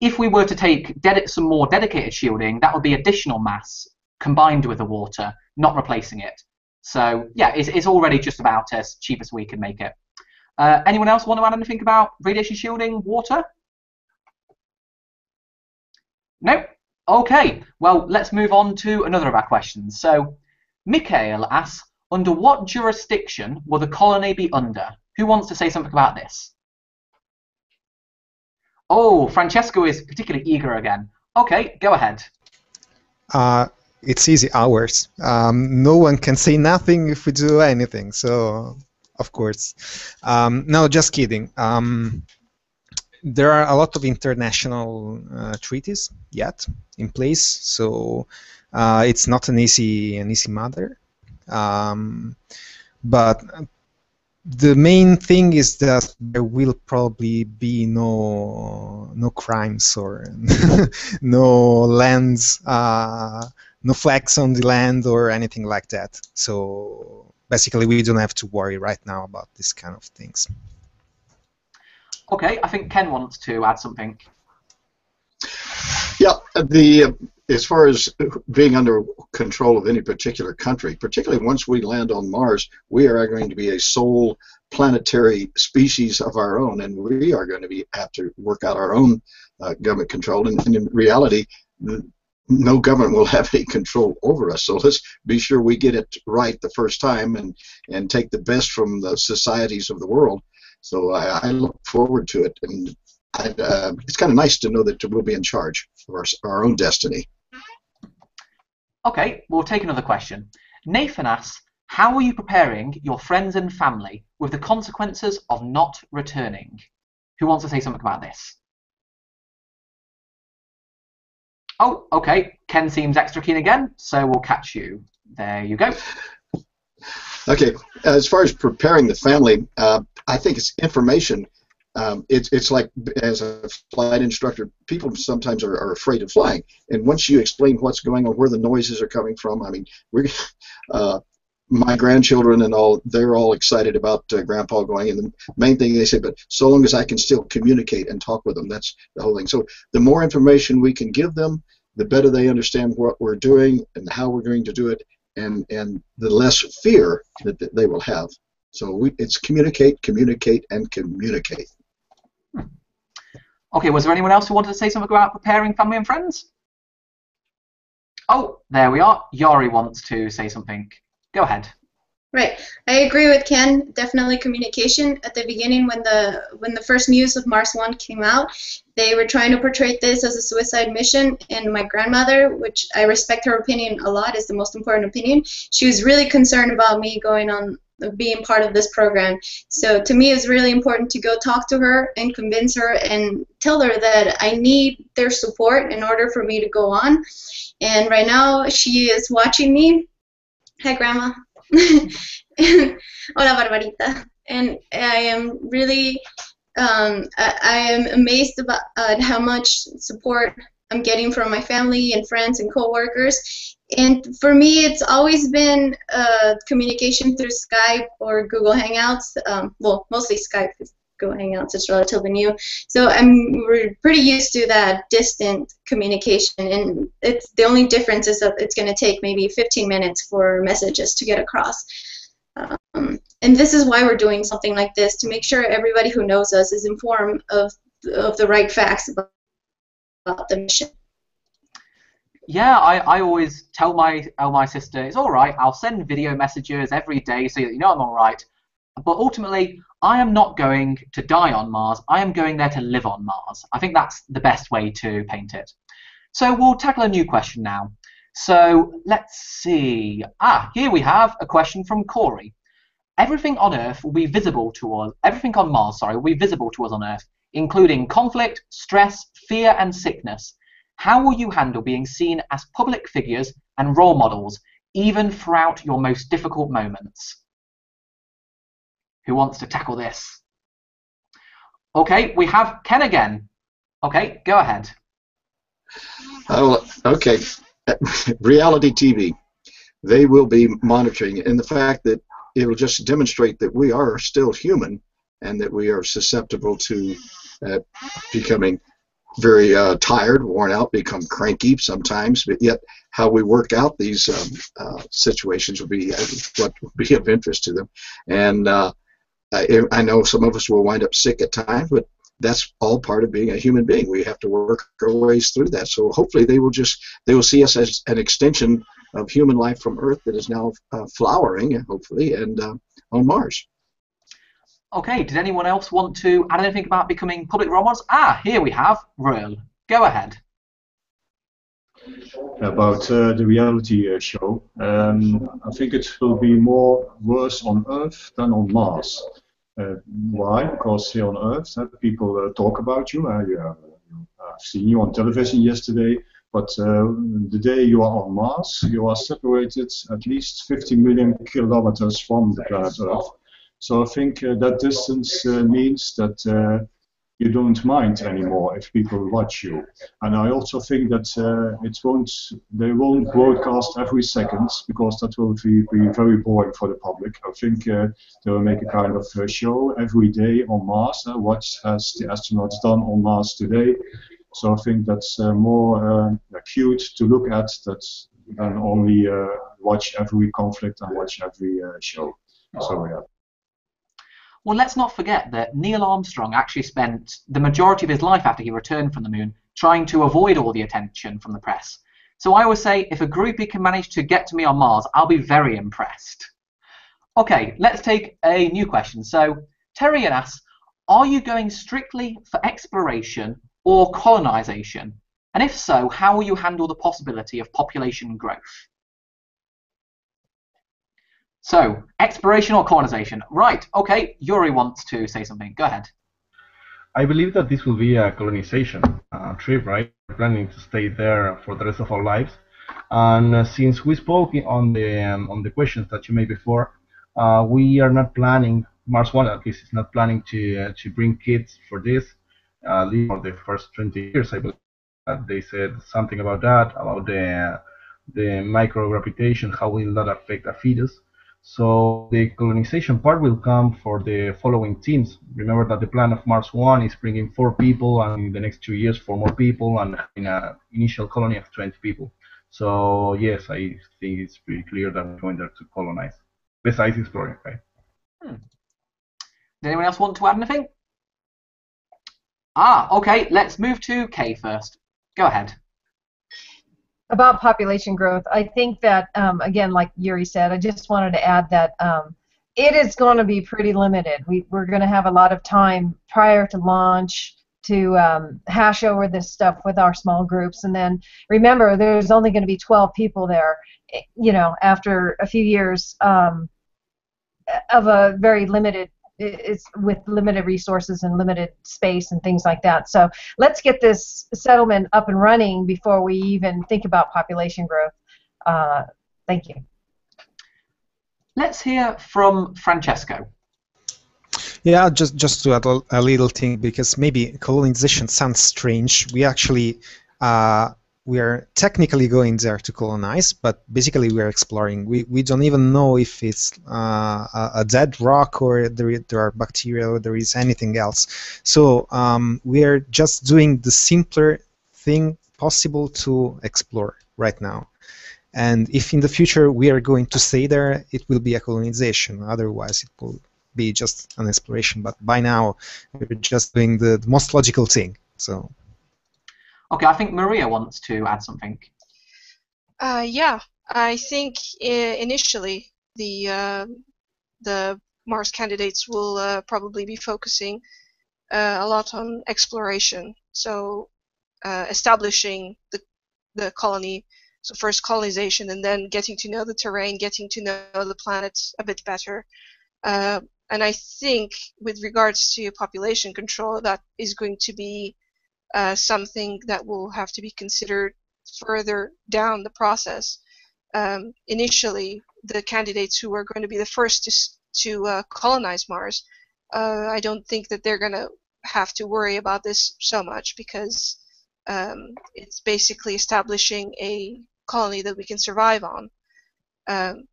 [SPEAKER 1] If we were to take some more dedicated shielding, that would be additional mass combined with the water, not replacing it. So yeah, it's already just about as cheap as we can make it. Anyone else want to add anything about radiation shielding, water? No? Okay, well, let's move on to another of our questions. So, Mikhail asks, under what jurisdiction will the colony be under? Who wants to say something about this? Oh, Francesco is particularly eager again. Okay, go ahead.
[SPEAKER 2] It's easy, ours. No one can say nothing if we do anything, so of course. No, just kidding. There are a lot of international treaties yet in place, so it's not an easy matter. But the main thing is that there will probably be no crimes or no lands, no flags on the land or anything like that. So basically, we don't have to worry right now about this kind of things.
[SPEAKER 1] Okay, I think Ken wants to add something.
[SPEAKER 4] Yeah, as far as being under control of any particular country, particularly once we land on Mars, we are going to be a sole planetary species of our own, and we are going to have to work out our own government control. And in reality, no government will have any control over us. So let's be sure we get it right the first time and take the best from the societies of the world. So I look forward to it, and it's kind of nice to know that we'll be in charge of our own destiny.
[SPEAKER 1] Okay, we'll take another question. Nathan asks, how are you preparing your friends and family with the consequences of not returning? Who wants to say something about this? Oh, okay, Ken seems extra keen again, so we'll catch you. There you go.
[SPEAKER 4] Okay, as far as preparing the family, I think it's information. It's like, as a flight instructor, people sometimes are afraid of flying, and once you explain what's going on, where the noises are coming from, I mean, my grandchildren and all, they're all excited about Grandpa going. And the main thing they say, but so long as I can still communicate and talk with them, that's the whole thing. So the more information we can give them, the better they understand what we're doing and how we're going to do it, and the less fear that they will have. So it's communicate, communicate, and communicate.
[SPEAKER 1] Okay, was there anyone else who wanted to say something about preparing family and friends? Oh, there we are. Yari wants to say something. Go ahead.
[SPEAKER 7] Right. I agree with Ken. Definitely communication. At the beginning, when the first news of Mars One came out, they were trying to portray this as a suicide mission, and my grandmother, which I respect her opinion a lot, is the most important opinion. She was really concerned about me going on being part of this program. So to me, it's really important to go talk to her and convince her and tell her that I need their support in order for me to go on. And right now, she is watching me. Hi, Grandma. Hola, Barbarita. And I am really, I am amazed about how much support I'm getting from my family and friends and coworkers. And for me, it's always been communication through Skype or Google Hangouts. Well, mostly Skype, because Google Hangouts is relatively new. So we're pretty used to that distant communication. And it's the only difference is that it's going to take maybe 15 minutes for messages to get across. And this is why we're doing something like this, to make sure everybody who knows us is informed of the right facts about the mission.
[SPEAKER 1] Yeah, I always tell my sister, it's all right, I'll send video messages every day so that you know I'm all right. But ultimately, I am not going to die on Mars. I am going there to live on Mars. I think that's the best way to paint it. So we'll tackle a new question now. So let's see. Here we have a question from Corey. Everything on Earth will be visible to us. Everything on Mars, sorry, will be visible to us on Earth, including conflict, stress, fear, and sickness. How will you handle being seen as public figures and role models, even throughout your most difficult moments? Who wants to tackle this? Okay, we have Ken again. Okay, go ahead.
[SPEAKER 4] Oh, okay. Reality TV. They will be monitoring, and the fact that it will just demonstrate that we are still human and that we are susceptible to becoming very tired, worn out, become cranky sometimes, but yet how we work out these situations will be what will be of interest to them. And I know some of us will wind up sick at times, but that's all part of being a human being. We have to work our ways through that. So hopefully they will see us as an extension of human life from Earth that is now flowering, hopefully, and on Mars.
[SPEAKER 1] Okay, did anyone else want to add anything about becoming public role models? Here we have Ruel. Go ahead.
[SPEAKER 6] About the reality show, I think it will be more worse on Earth than on Mars. Why? Because here on Earth, people talk about you. I've seen you on television yesterday, but the day you are on Mars, you are separated at least 50 million kilometers from the planet Earth. So I think that distance means that you don't mind anymore if people watch you. And I also think that they won't broadcast every second, because that will be very boring for the public. I think they will make a kind of show every day on Mars. What has the astronauts done on Mars today? So I think that's more cute to look at than only watch every conflict and watch every show. So yeah.
[SPEAKER 1] Well, let's not forget that Neil Armstrong actually spent the majority of his life after he returned from the moon trying to avoid all the attention from the press. So I always say, if a groupie can manage to get to me on Mars, I'll be very impressed. Okay, let's take a new question. So Terry asks, are you going strictly for exploration or colonization? And if so, how will you handle the possibility of population growth? So, exploration or colonization? Right, okay, Yuri wants to say something. Go ahead.
[SPEAKER 8] I believe that this will be a colonization trip, right? We're planning to stay there for the rest of our lives. And since we spoke on the questions that you made before, we are not planning, Mars One at least is not planning to bring kids for this, at least for the first 20 years, I believe. They said something about that, about the microgravitation, how will that affect a fetus. So the colonization part will come for the following teams. Remember that the plan of Mars One is bringing 4 people, and in the next 2 years 4 more people, and having an initial colony of 20 people. So yes, I think it's pretty clear that we're going there to colonize, besides exploring, right?
[SPEAKER 1] Does anyone else want to add anything? Okay, let's move to Kay first. Go ahead.
[SPEAKER 3] About population growth, I think that, again, like Yuri said, I just wanted to add that it is going to be pretty limited. We're going to have a lot of time prior to launch to hash over this stuff with our small groups. And then remember, there's only going to be 12 people there, you know, after a few years of a very limited, it's with limited resources and limited space and things like that. So let's get this settlement up and running before we even think about population growth. Thank you.
[SPEAKER 1] Let's hear from Francesco.
[SPEAKER 2] Yeah, just to add a little thing, because maybe colonization sounds strange. We actually we are technically going there to colonize, but basically we are exploring. We don't even know if it's a dead rock or there are bacteria or there is anything else. So we are just doing the simpler thing possible to explore right now. And if in the future we are going to stay there, it will be a colonization. Otherwise, it will be just an exploration. But by now, we're just doing the most logical thing. So.
[SPEAKER 1] Okay, I think Maria wants to add something.
[SPEAKER 5] Yeah, I think initially the Mars candidates will probably be focusing a lot on exploration. So establishing the colony, so first colonization, and then getting to know the terrain, getting to know the planet a bit better. And I think with regards to population control, that is going to be something that will have to be considered further down the process. Initially, the candidates who are going to be the first to colonize Mars, I don't think that they're going to have to worry about this so much, because it's basically establishing a colony that we can survive on.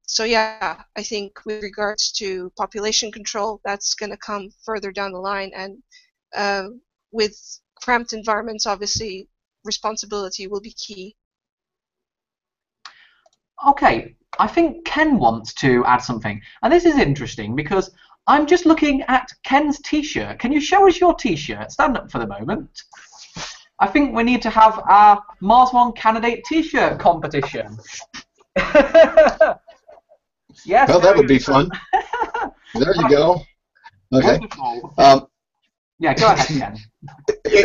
[SPEAKER 5] So yeah, I think with regards to population control, that's going to come further down the line, and with cramped environments, obviously, responsibility will be key.
[SPEAKER 1] Okay, I think Ken wants to add something, and this is interesting because I'm just looking at Ken's t-shirt. Can you show us your t-shirt? Stand up for the moment. I think we need to have our Mars One candidate t-shirt competition. Yes.
[SPEAKER 4] Well, that would be fun. There you go. Okay.
[SPEAKER 1] Yeah, go ahead, Ken.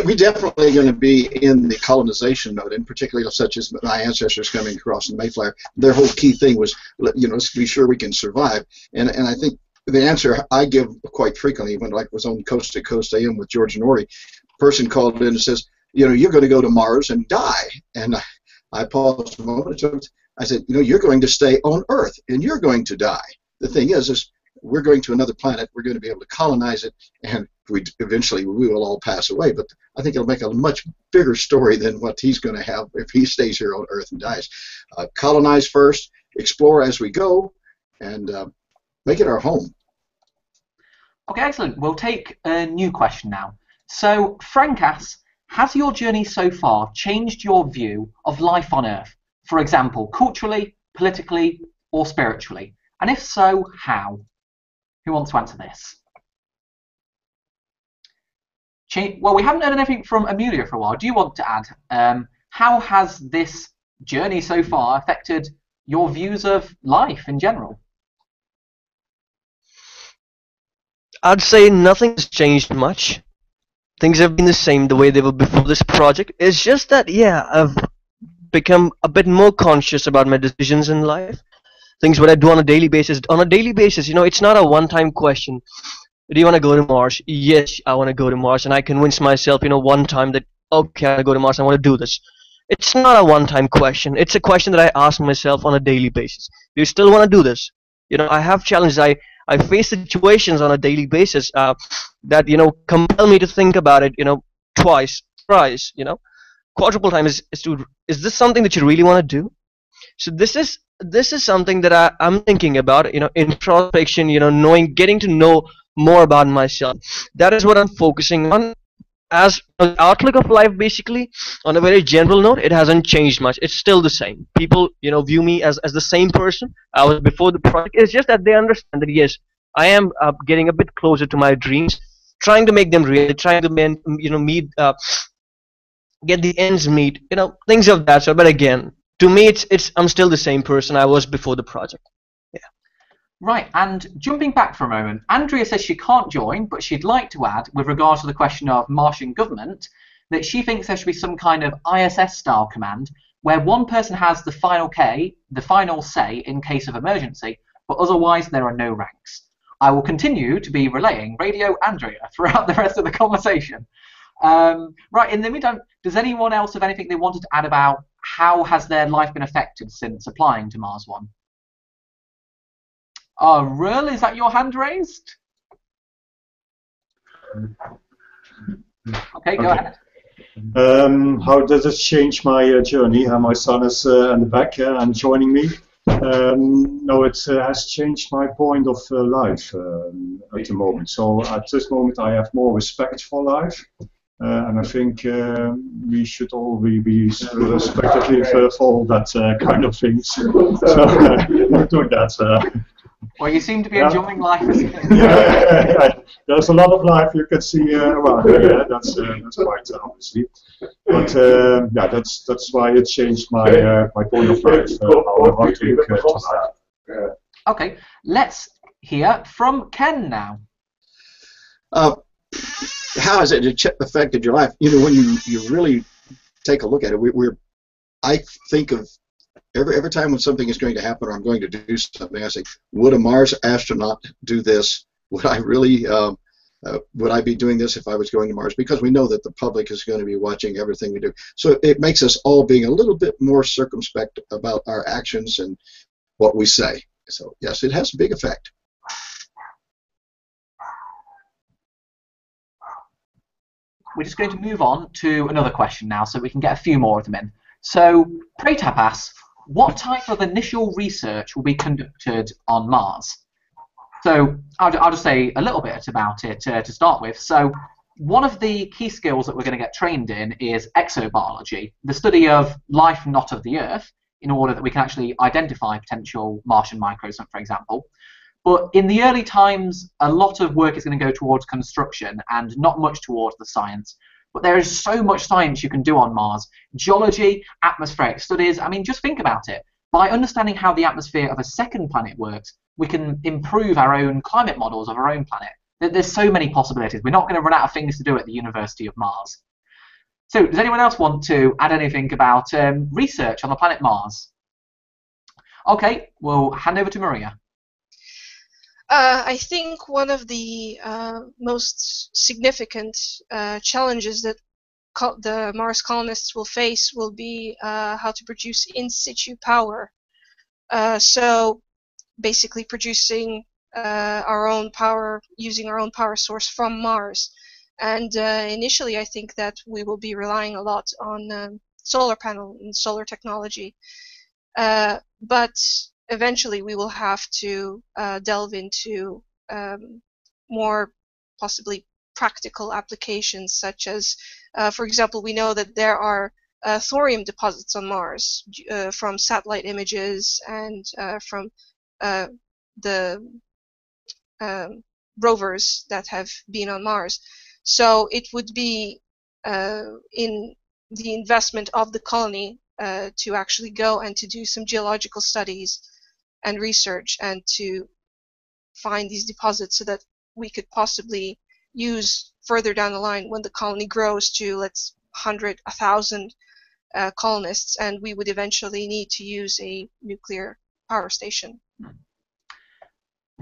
[SPEAKER 4] We definitely are going to be in the colonization mode, and particularly such as my ancestors coming across the Mayflower. Their whole key thing was, you know, let's be sure we can survive. And I think the answer I give quite frequently, when I was on Coast to Coast AM with George and Ori, person called in and says, you know, you're going to go to Mars and die. And I paused a moment. I said, you know, you're going to stay on Earth and you're going to die. The thing is we're going to another planet. We're going to be able to colonize it, and eventually we will all pass away. But I think it'll make a much bigger story than what he's going to have if he stays here on Earth and dies. Colonize first, explore as we go, and make it our home.
[SPEAKER 1] Okay, excellent. We'll take a new question now. So, Frank asks, has your journey so far changed your view of life on Earth? For example, culturally, politically, or spiritually? And if so, how? Who wants to answer this? Well, we haven't heard anything from Amelia for a while. Do you want to add? How has this journey so far affected your views of life in general?
[SPEAKER 9] I'd say nothing's changed much. Things have been the same the way they were before this project. It's just that, yeah, I've become a bit more conscious about my decisions in life. Things what I do on a daily basis. On a daily basis, you know, it's not a one-time question. Do you want to go to Mars? Yes, I want to go to Mars, and I convince myself, you know, one time that, okay, I want to go to Mars, I want to do this. It's not a one-time question. It's a question that I ask myself on a daily basis. Do you still want to do this? You know, I have challenges. I face situations on a daily basis that, you know, compel me to think about it, you know, twice, thrice, you know, quadruple times. Is this something that you really want to do? So this is something that I'm thinking about, introspection, getting to know more about myself. That is what I'm focusing on. As the outlook of life, basically, on a very general note, it hasn't changed much. It's still the same. People, view me as the same person I was before the project. It's just that they understand that yes, I am getting a bit closer to my dreams, trying to make them real, trying to meet, get the ends meet, things of that sort. But again, to me, it's I'm still the same person I was before the project.
[SPEAKER 1] Right, and jumping back for a moment, Andrea says she can't join, but she'd like to add, with regards to the question of Martian government, that she thinks there should be some kind of ISS-style command where one person has the final say in case of emergency, but otherwise there are no ranks. I will continue to be relaying Radio Andrea throughout the rest of the conversation. Right, in the meantime, does anyone else have anything they wanted to add about how has their life been affected since applying to Mars One? Oh, really? Is that your hand raised? Okay, go ahead.
[SPEAKER 6] How does it change my journey? My son is in the back and joining me. No, it has changed my point of life at the moment. So at this moment I have more respect for life. And I think we should all be respectfully for all that kind of things. So I'm doing that.
[SPEAKER 1] Well, you seem to be enjoying life.
[SPEAKER 6] Yeah. There's a lot of life you can see around here. Yeah, that's quite obviously. But yeah, that's why it changed my my point of life. How I want to life.
[SPEAKER 1] Okay, let's hear from Ken now.
[SPEAKER 4] How has it affected your life? When you really take a look at it, I think of every time when something is going to happen or I'm going to do something, I say, would a Mars astronaut do this? Would I really, would I be doing this if I was going to Mars? Because we know that the public is going to be watching everything we do. So it makes us all being a little bit more circumspect about our actions and what we say. So yes, it has a big effect.
[SPEAKER 1] We're just going to move on to another question now so we can get a few more of them in. So Pratap asks, what type of initial research will be conducted on Mars? So I'll just say a little bit about it to start with. So one of the key skills that we're going to get trained in is exobiology, the study of life not of the Earth, in order that we can actually identify potential Martian microbes, for example. But in the early times, a lot of work is going to go towards construction and not much towards the science. But there is so much science you can do on Mars. Geology, atmospheric studies, I mean, just think about it. By understanding how the atmosphere of a second planet works, we can improve our own climate models of our own planet. There's so many possibilities. We're not going to run out of things to do at the University of Mars. So does anyone else want to add anything about research on the planet Mars? Okay, we'll hand over to Maria.
[SPEAKER 5] I think one of the most significant challenges that the Mars colonists will face will be how to produce in situ power. So basically producing our own power, using our own power source from Mars. And initially I think that we will be relying a lot on solar panel and solar technology. But eventually we will have to delve into more possibly practical applications, such as, for example, we know that there are thorium deposits on Mars from satellite images and from the rovers that have been on Mars. So it would be in the investment of the colony to actually go and to do some geological studies and research and to find these deposits so that we could possibly use further down the line when the colony grows to, let's 100, 1,000 colonists, and we would eventually need to use a nuclear power station.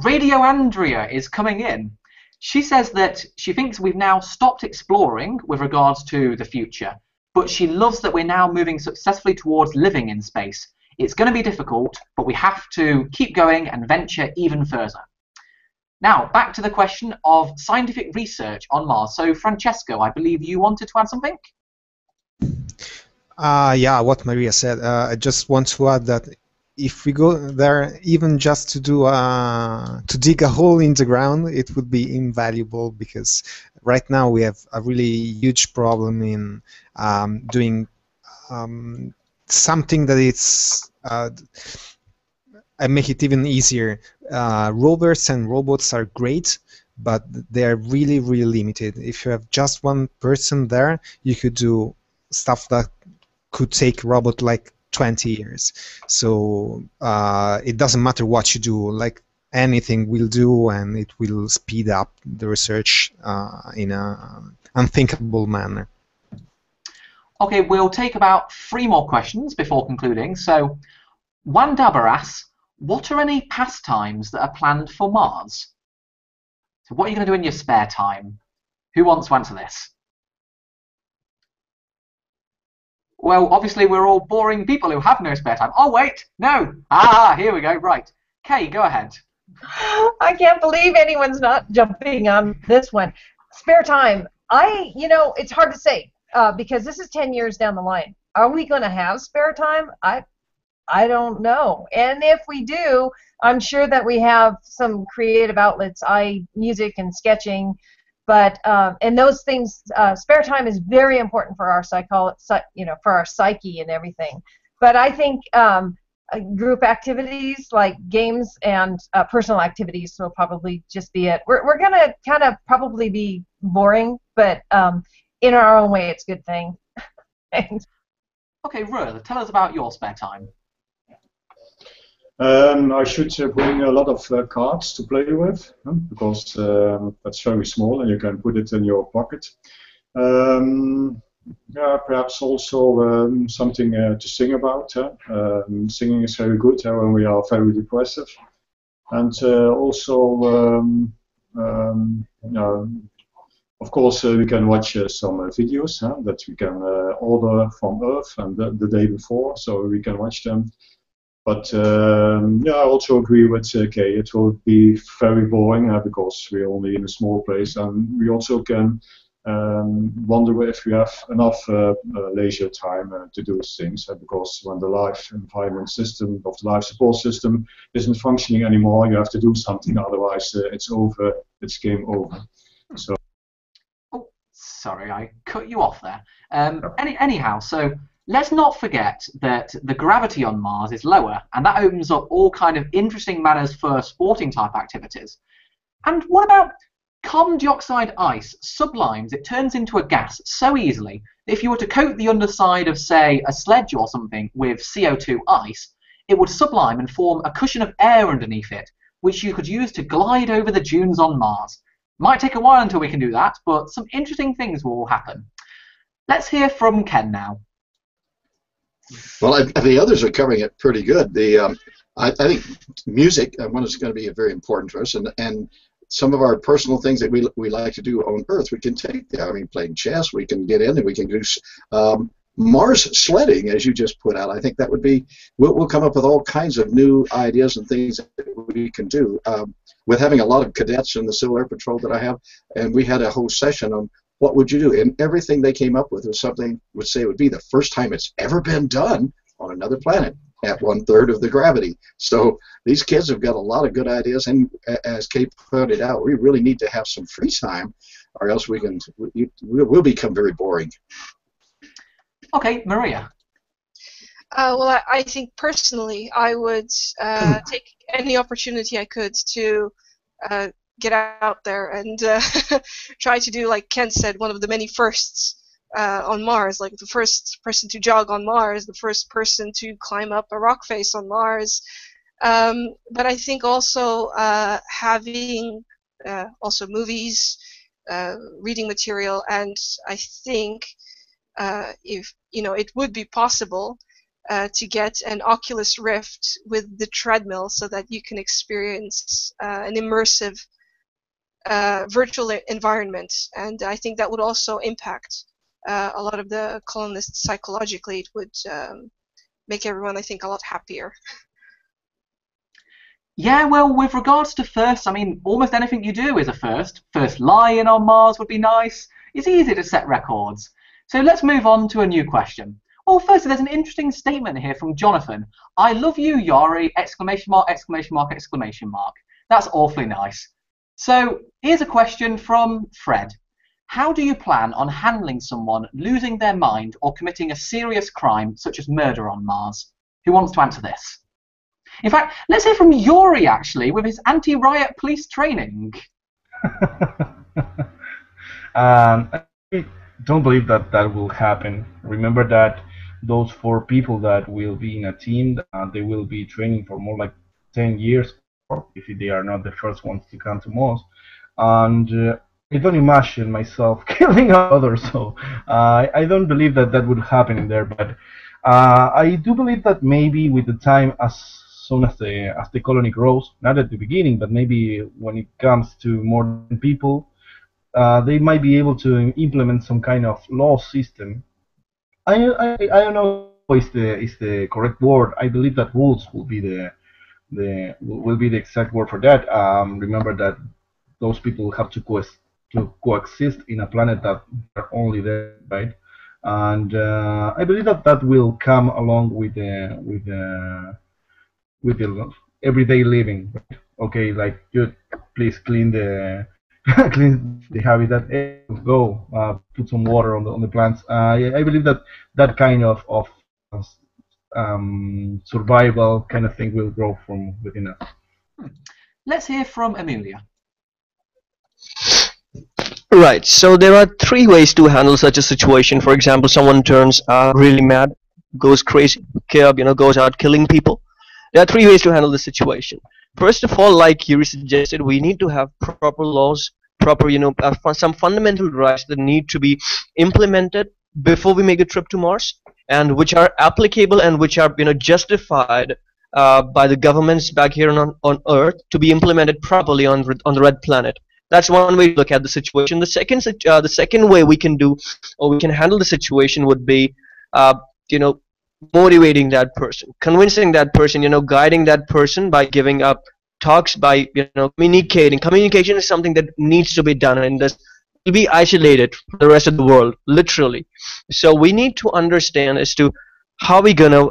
[SPEAKER 1] Radio Andrea is coming in. She says that she thinks we've now stopped exploring with regards to the future, but she loves that we're now moving successfully towards living in space. It's going to be difficult, but we have to keep going and venture even further. Now, back to the question of scientific research on Mars. So, Francesco, I believe you wanted to add something?
[SPEAKER 2] Yeah, what Maria said. I just want to add that if we go there, even just to do to dig a hole in the ground, it would be invaluable because right now we have a really huge problem in doing something that it's. I make it even easier. Rovers and robots are great, but they are really, really limited. If you have just one person there, you could do stuff that could take robot like 20 years. So it doesn't matter what you do, like anything will do, and it will speed up the research in an unthinkable manner.
[SPEAKER 1] Okay, we'll take about 3 more questions before concluding. So, Wandaber asks, what are any pastimes that are planned for Mars? So what are you going to do in your spare time? Who wants to answer this? Well, obviously we're all boring people who have no spare time. Oh, wait, no. Here we go. Right. Kay, go ahead.
[SPEAKER 3] I can't believe anyone's not jumping on this one. Spare time. It's hard to say because this is 10 years down the line. Are we going to have spare time? I don't know. And if we do, I'm sure that we have some creative outlets, music and sketching. But and those things, spare time is very important for our for our psyche and everything. But I think group activities like games and personal activities will probably just be it. We're gonna kind of probably be boring, but in our own way, it's a good thing.
[SPEAKER 1] Okay, Ruhr, tell us about your spare time.
[SPEAKER 6] I should bring a lot of cards to play with because that's very small and you can put it in your pocket. Yeah, perhaps also something to sing about. Singing is very good when we are very depressive. And also, of course, we can watch some videos that we can order from Earth and the day before, so we can watch them. But yeah, I also agree with Kay. It will be very boring because we're only in a small place, and we also can wonder if we have enough leisure time to do things. Because when the life environment system of the life support system isn't functioning anymore, you have to do something. Otherwise, it's over. It's game over. So.
[SPEAKER 1] Oh, sorry, I cut you off there. Anyhow, so. Let's not forget that the gravity on Mars is lower, and that opens up all kind of interesting matters for sporting type activities. And what about carbon dioxide ice sublimes? It turns into a gas so easily that if you were to coat the underside of, say, a sledge or something with CO2 ice, it would sublime and form a cushion of air underneath it, which you could use to glide over the dunes on Mars. Might take a while until we can do that, but some interesting things will happen. Let's hear from Ken now.
[SPEAKER 4] Well, the others are covering it pretty good. I think music, one is going to be very important to us, and some of our personal things that we like to do on Earth, we can take there. I mean, playing chess, we can get in and we can do Mars sledding, as you just put out. I think that would be, we'll come up with all kinds of new ideas and things that we can do. With having a lot of cadets in the Civil Air Patrol that I have, and we had a whole session on what would you do? And everything they came up with was something would say it would be the first time it's ever been done on another planet at 1/3 of the gravity. So these kids have got a lot of good ideas, and as Kate pointed out, we really need to have some free time, or else we'll become very boring.
[SPEAKER 1] Okay, Maria.
[SPEAKER 5] Well, I think personally I would take any opportunity I could to get out there and try to do, like Ken said, one of the many firsts on Mars, like the first person to jog on Mars, the first person to climb up a rock face on Mars. But I think also having also movies, reading material, and I think if it would be possible to get an Oculus Rift with the treadmill so that you can experience an immersive virtual environment, and I think that would also impact a lot of the colonists psychologically. It would make everyone, I think, a lot happier.
[SPEAKER 1] Yeah, well, with regards to firsts, I mean, almost anything you do is a first. First lion on Mars would be nice. It's easy to set records. So let's move on to a new question. Well, firstly, there's an interesting statement here from Jonathan. I love you, Yari! Exclamation mark! Exclamation mark! Exclamation mark! That's awfully nice. So here's a question from Fred. How do you plan on handling someone losing their mind or committing a serious crime such as murder on Mars? Who wants to answer this? In fact, let's hear from Yuri, actually, with his anti-riot police training.
[SPEAKER 8] I don't believe that that will happen. Remember that those 4 people that will be in a team, they will be training for more like 10 years if they are not the first ones to come to Mars. And I don't imagine myself killing others, so I don't believe that that would happen in there. But I do believe that maybe with the time, as soon as the colony grows, not at the beginning, but maybe when it comes to more than people, they might be able to implement some kind of law system. I don't know if is the correct word. I believe that rules will be the exact word for that. Remember that those people have to coexist in a planet that are only there, right? And I believe that that will come along with the everyday living. Right? Okay, like you please clean the clean the habitat. Go put some water on the plants. I believe that that kind of survival kind of thing will grow from within us.
[SPEAKER 1] Let's hear from Amelia.
[SPEAKER 9] Right. So there are 3 ways to handle such a situation. For example, someone turns really mad, goes crazy, goes out killing people. There are 3 ways to handle the situation. First of all, like Yuri suggested, we need to have proper laws, proper, some fundamental rights that need to be implemented before we make a trip to Mars, and which are applicable and which are, justified by the governments back here on Earth to be implemented properly on the red planet. That's one way to look at the situation. The second way we can do, or we can handle the situation, would be, motivating that person, convincing that person, guiding that person by giving up talks, by communicating. Communication is something that needs to be done, and this will be isolated from the rest of the world, literally. So we need to understand as to how we gonna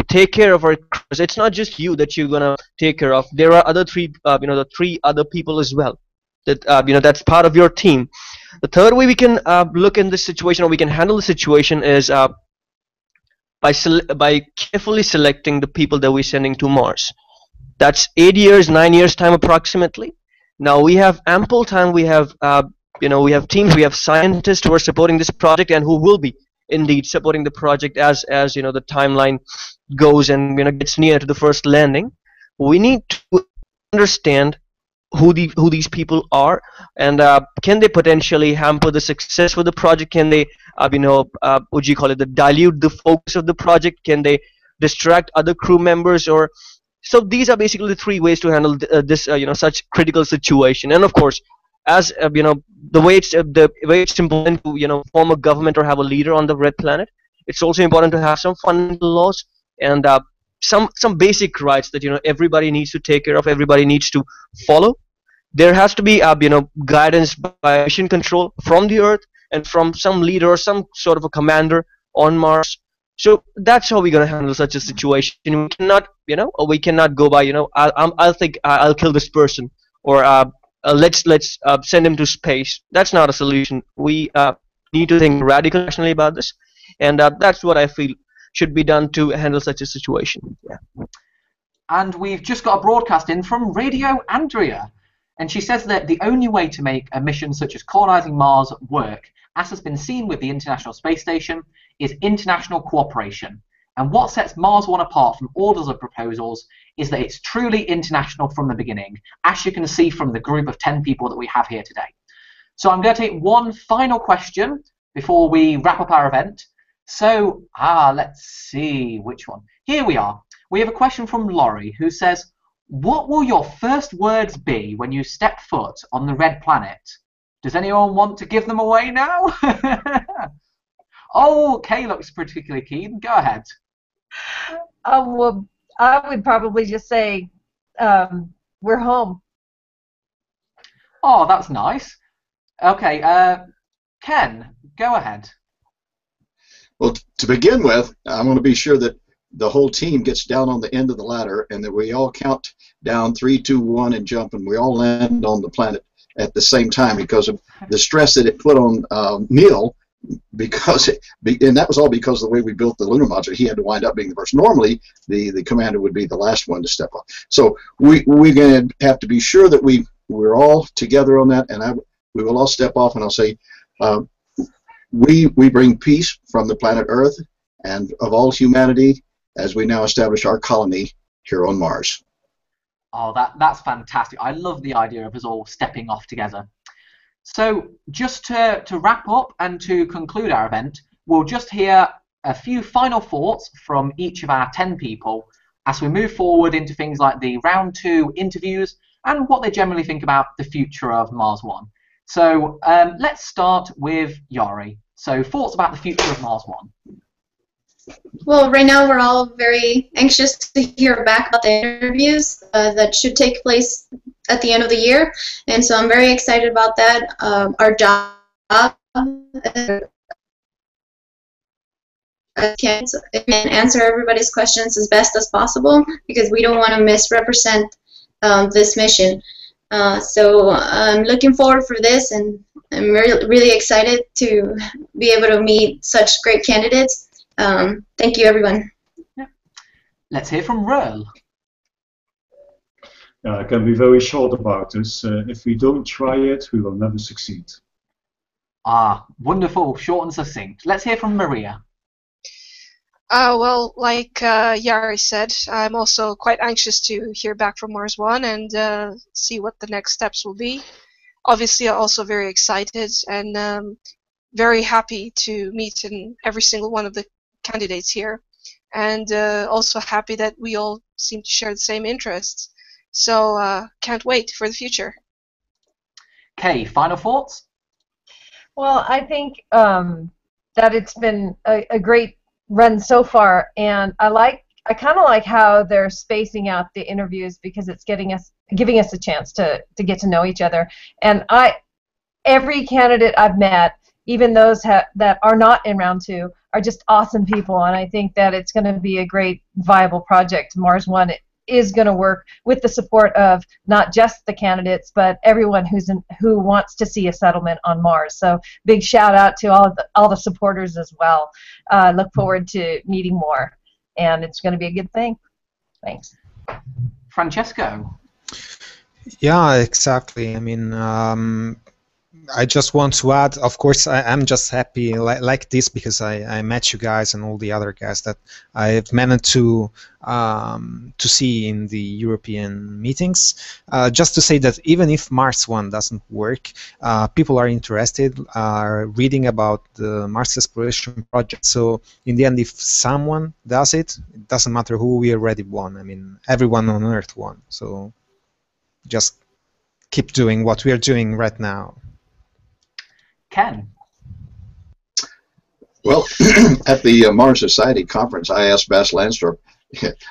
[SPEAKER 9] take care of our crews. It's not just you that you're gonna take care of. There are other the 3 other people as well that that's part of your team. The third way we can look in this situation, or we can handle the situation, is by carefully selecting the people that we're sending to Mars. That's 8 years, 9 years time approximately. Now we have ample time. We have we have teams, we have scientists who are supporting this project and who will be indeed supporting the project as the timeline goes and gets near to the first landing. We need to understand who these people are, and can they potentially hamper the success of the project? Can they would you call it, dilute the focus of the project? Can they distract other crew members? Or so these are basically the 3 ways to handle this such critical situation. And of course, as the way it's important to form a government or have a leader on the red planet, it's also important to have some fundamental laws and some basic rights that everybody needs to take care of, everybody needs to follow. There has to be guidance by mission control from the Earth and from some leader or some sort of a commander on Mars. So that's how we're gonna handle such a situation. We cannot or we cannot go by I'll think I'll kill this person, or let's send him to space. That's not a solution. We need to think radically rationally about this, and that's what I feel should be done to handle such a situation. Yeah.
[SPEAKER 1] And we've just got a broadcast in from Radio Andrea, and she says that the only way to make a mission such as colonizing Mars work, as has been seen with the International Space Station, is international cooperation. And what sets Mars One apart from all other proposals is that it's truly international from the beginning, as you can see from the group of 10 people that we have here today. So I'm going to take one final question before we wrap up our event. So, let's see which one. Here we are. We have a question from Laurie, who says, what will your first words be when you step foot on the red planet? Does anyone want to give them away now? Oh, Kay looks particularly keen. Go ahead.
[SPEAKER 3] Well, I would probably just say, we're home.
[SPEAKER 1] Oh, that's nice. Okay, Ken, go ahead.
[SPEAKER 4] Well, to begin with, I want to be sure that the whole team gets down on the end of the ladder and that we all count down 3, 2, 1 and jump, and we all land on the planet at the same time because of the stress that it put on Neil. And that was all because of the way we built the lunar module. He had to wind up being the first. Normally, the commander would be the last one to step off. So we're going to have to be sure that we're all together on that, and we will all step off, and I'll say, we bring peace from the planet Earth and of all humanity as we now establish our colony here on Mars.
[SPEAKER 1] Oh, that's fantastic. I love the idea of us all stepping off together. So just to wrap up and to conclude our event, we'll just hear a few final thoughts from each of our 10 people as we move forward into things like the round 2 interviews and what they generally think about the future of Mars One. So let's start with Yari. So thoughts about the future of Mars One.
[SPEAKER 7] Well, right now we're all very anxious to hear back about the interviews that should take place at the end of the year, and so I'm very excited about that. Our job can answer everybody's questions as best as possible because we don't want to misrepresent this mission. So I'm looking forward for this, and I'm really excited to be able to meet such great candidates. Thank you, everyone.
[SPEAKER 1] Yeah. Let's hear from Röhl.
[SPEAKER 6] I can be very short about this. If we don't try it, we will never succeed.
[SPEAKER 1] Ah, wonderful, short and succinct. Let's hear from Maria.
[SPEAKER 5] Well, like Yari said, I'm also quite anxious to hear back from Mars One and see what the next steps will be. Obviously, I'm also very excited and very happy to meet every single one of the candidates here, and also happy that we all seem to share the same interests. So can't wait for the future.
[SPEAKER 1] Kay, final thoughts?
[SPEAKER 3] Well, I think that it's been a great run so far, and I kind of like how they're spacing out the interviews because it's giving us a chance to get to know each other. And every candidate I've met, even those that are not in round 2, are just awesome people, and I think that it's going to be a great viable project. Mars One is going to work with the support of not just the candidates, but everyone who wants to see a settlement on Mars. So big shout out to all the supporters as well. Look forward to meeting more, and it's going to be a good thing. Thanks.
[SPEAKER 1] Francesco.
[SPEAKER 2] Yeah, exactly. I mean, I just want to add, of course, I'm just happy like this because I met you guys and all the other guys that I've managed to see in the European meetings. Just to say that even if Mars One doesn't work, people are interested, are reading about the Mars exploration project. So in the end, if someone does it, it doesn't matter who, we already won. I mean, everyone on Earth won. So just keep doing what we are doing right now.
[SPEAKER 1] Ken.
[SPEAKER 4] Well, at the Mars Society conference, I asked Bas Lansdorp.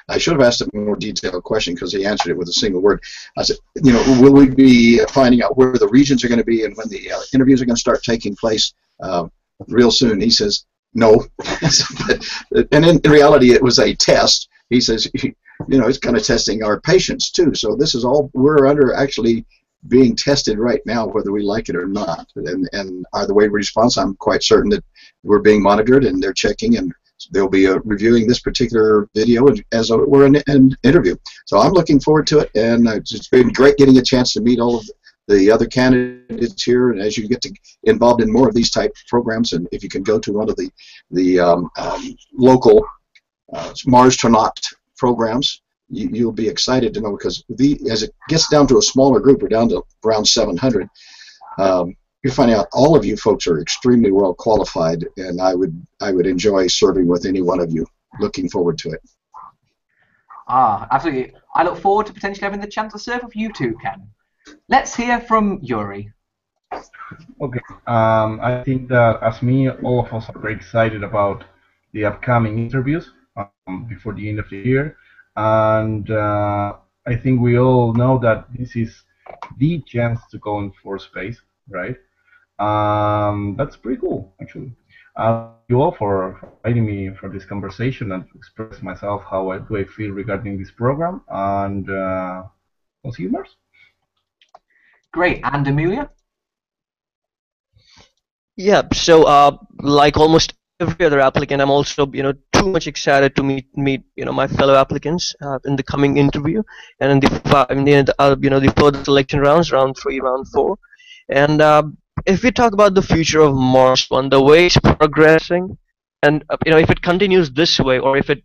[SPEAKER 4] I should have asked him a more detailed question because he answered it with a single word. I said, will we be finding out where the regions are going to be and when the interviews are going to start taking place real soon? He says, no. And in reality, it was a test. He says, it's kind of testing our patience, too. So this is all, we're under actually being tested right now, whether we like it or not. And the way we respond, I'm quite certain that we're being monitored and they're checking, and they'll be reviewing this particular video as we're in an interview. So I'm looking forward to it, and it's been great getting a chance to meet all of the other candidates here. And as you get involved in more of these type programs, and if you can go to one of the local Mars Astronaut programs, you'll be excited to know, because as it gets down to a smaller group, we're down to around 700. You're finding out all of you folks are extremely well qualified, and I would enjoy serving with any one of you. Looking forward to it.
[SPEAKER 1] Absolutely. I look forward to potentially having the chance to serve with you too, Ken. Let's hear from Yuri.
[SPEAKER 8] Okay. I think that as me, all of us are very excited about the upcoming interviews before the end of the year. And I think we all know that this is the chance to go in for space, right? That's pretty cool, actually. You all for inviting me for this conversation and to express myself how do I feel regarding this program. And we'll see you, Mars.
[SPEAKER 1] Great. And Amelia?
[SPEAKER 9] Yeah, so like almost every other applicant, I'm also too much excited to meet my fellow applicants in the coming interview and in the further selection rounds, round 3, round 4, and if we talk about the future of Mars One, the way it's progressing, and if it continues this way or if it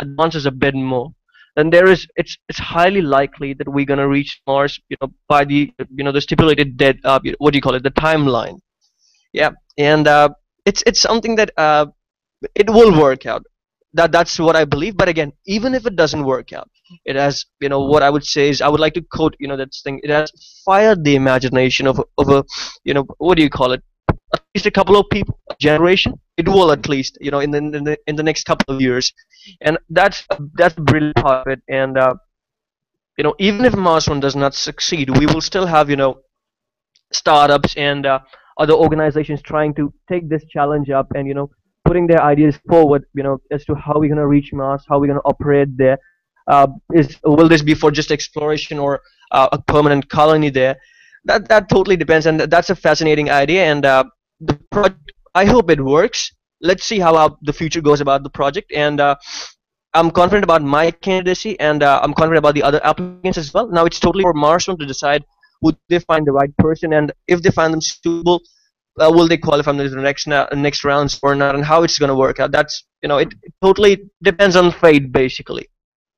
[SPEAKER 9] advances a bit more, then it's highly likely that we're gonna reach Mars by the stipulated dead what do you call it, the timeline. Yeah, and it's something that it will work out. That's what I believe. But again, even if it doesn't work out, it has what I would say is I would like to quote that thing. It has fired the imagination of a what do you call it? At least a couple of people, a generation. It will at least in the next couple of years, and that's the brilliant part of it. And even if Mars One does not succeed, we will still have startups and other organizations trying to take this challenge up and putting their ideas forward as to how we're going to reach Mars, how we're going to operate there. Will this be for just exploration or a permanent colony there? That totally depends, and that's a fascinating idea. And the project, I hope it works. Let's see how the future goes about the project. And I'm confident about my candidacy, and I'm confident about the other applicants as well. Now it's totally for Mars One to decide would they find the right person, and if they find them suitable, will they qualify for the next rounds or not, and how it's going to work out. That's it totally depends on fate, basically.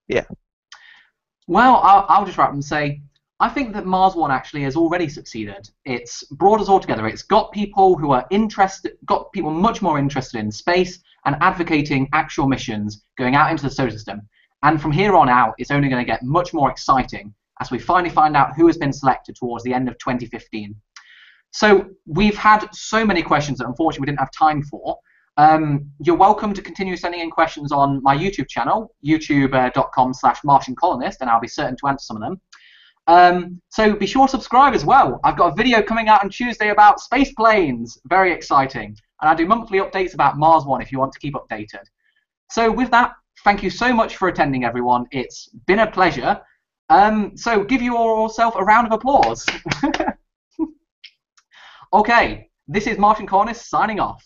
[SPEAKER 9] Yeah.
[SPEAKER 1] Well, I'll just wrap up and say I think that Mars One actually has already succeeded. It's brought us all together. It's got people who are got people much more interested in space and advocating actual missions going out into the solar system. And from here on out, it's only going to get much more exciting as we finally find out who has been selected towards the end of 2015. So we've had so many questions that unfortunately we didn't have time for. You're welcome to continue sending in questions on my YouTube channel, youtube.com/MartianColonist, and I'll be certain to answer some of them. So be sure to subscribe as well. I've got a video coming out on Tuesday about space planes, very exciting. And I do monthly updates about Mars One if you want to keep updated. So with that, thank you so much for attending, everyone. It's been a pleasure. So give yourself a round of applause. Okay, this is Martian Colonist signing off.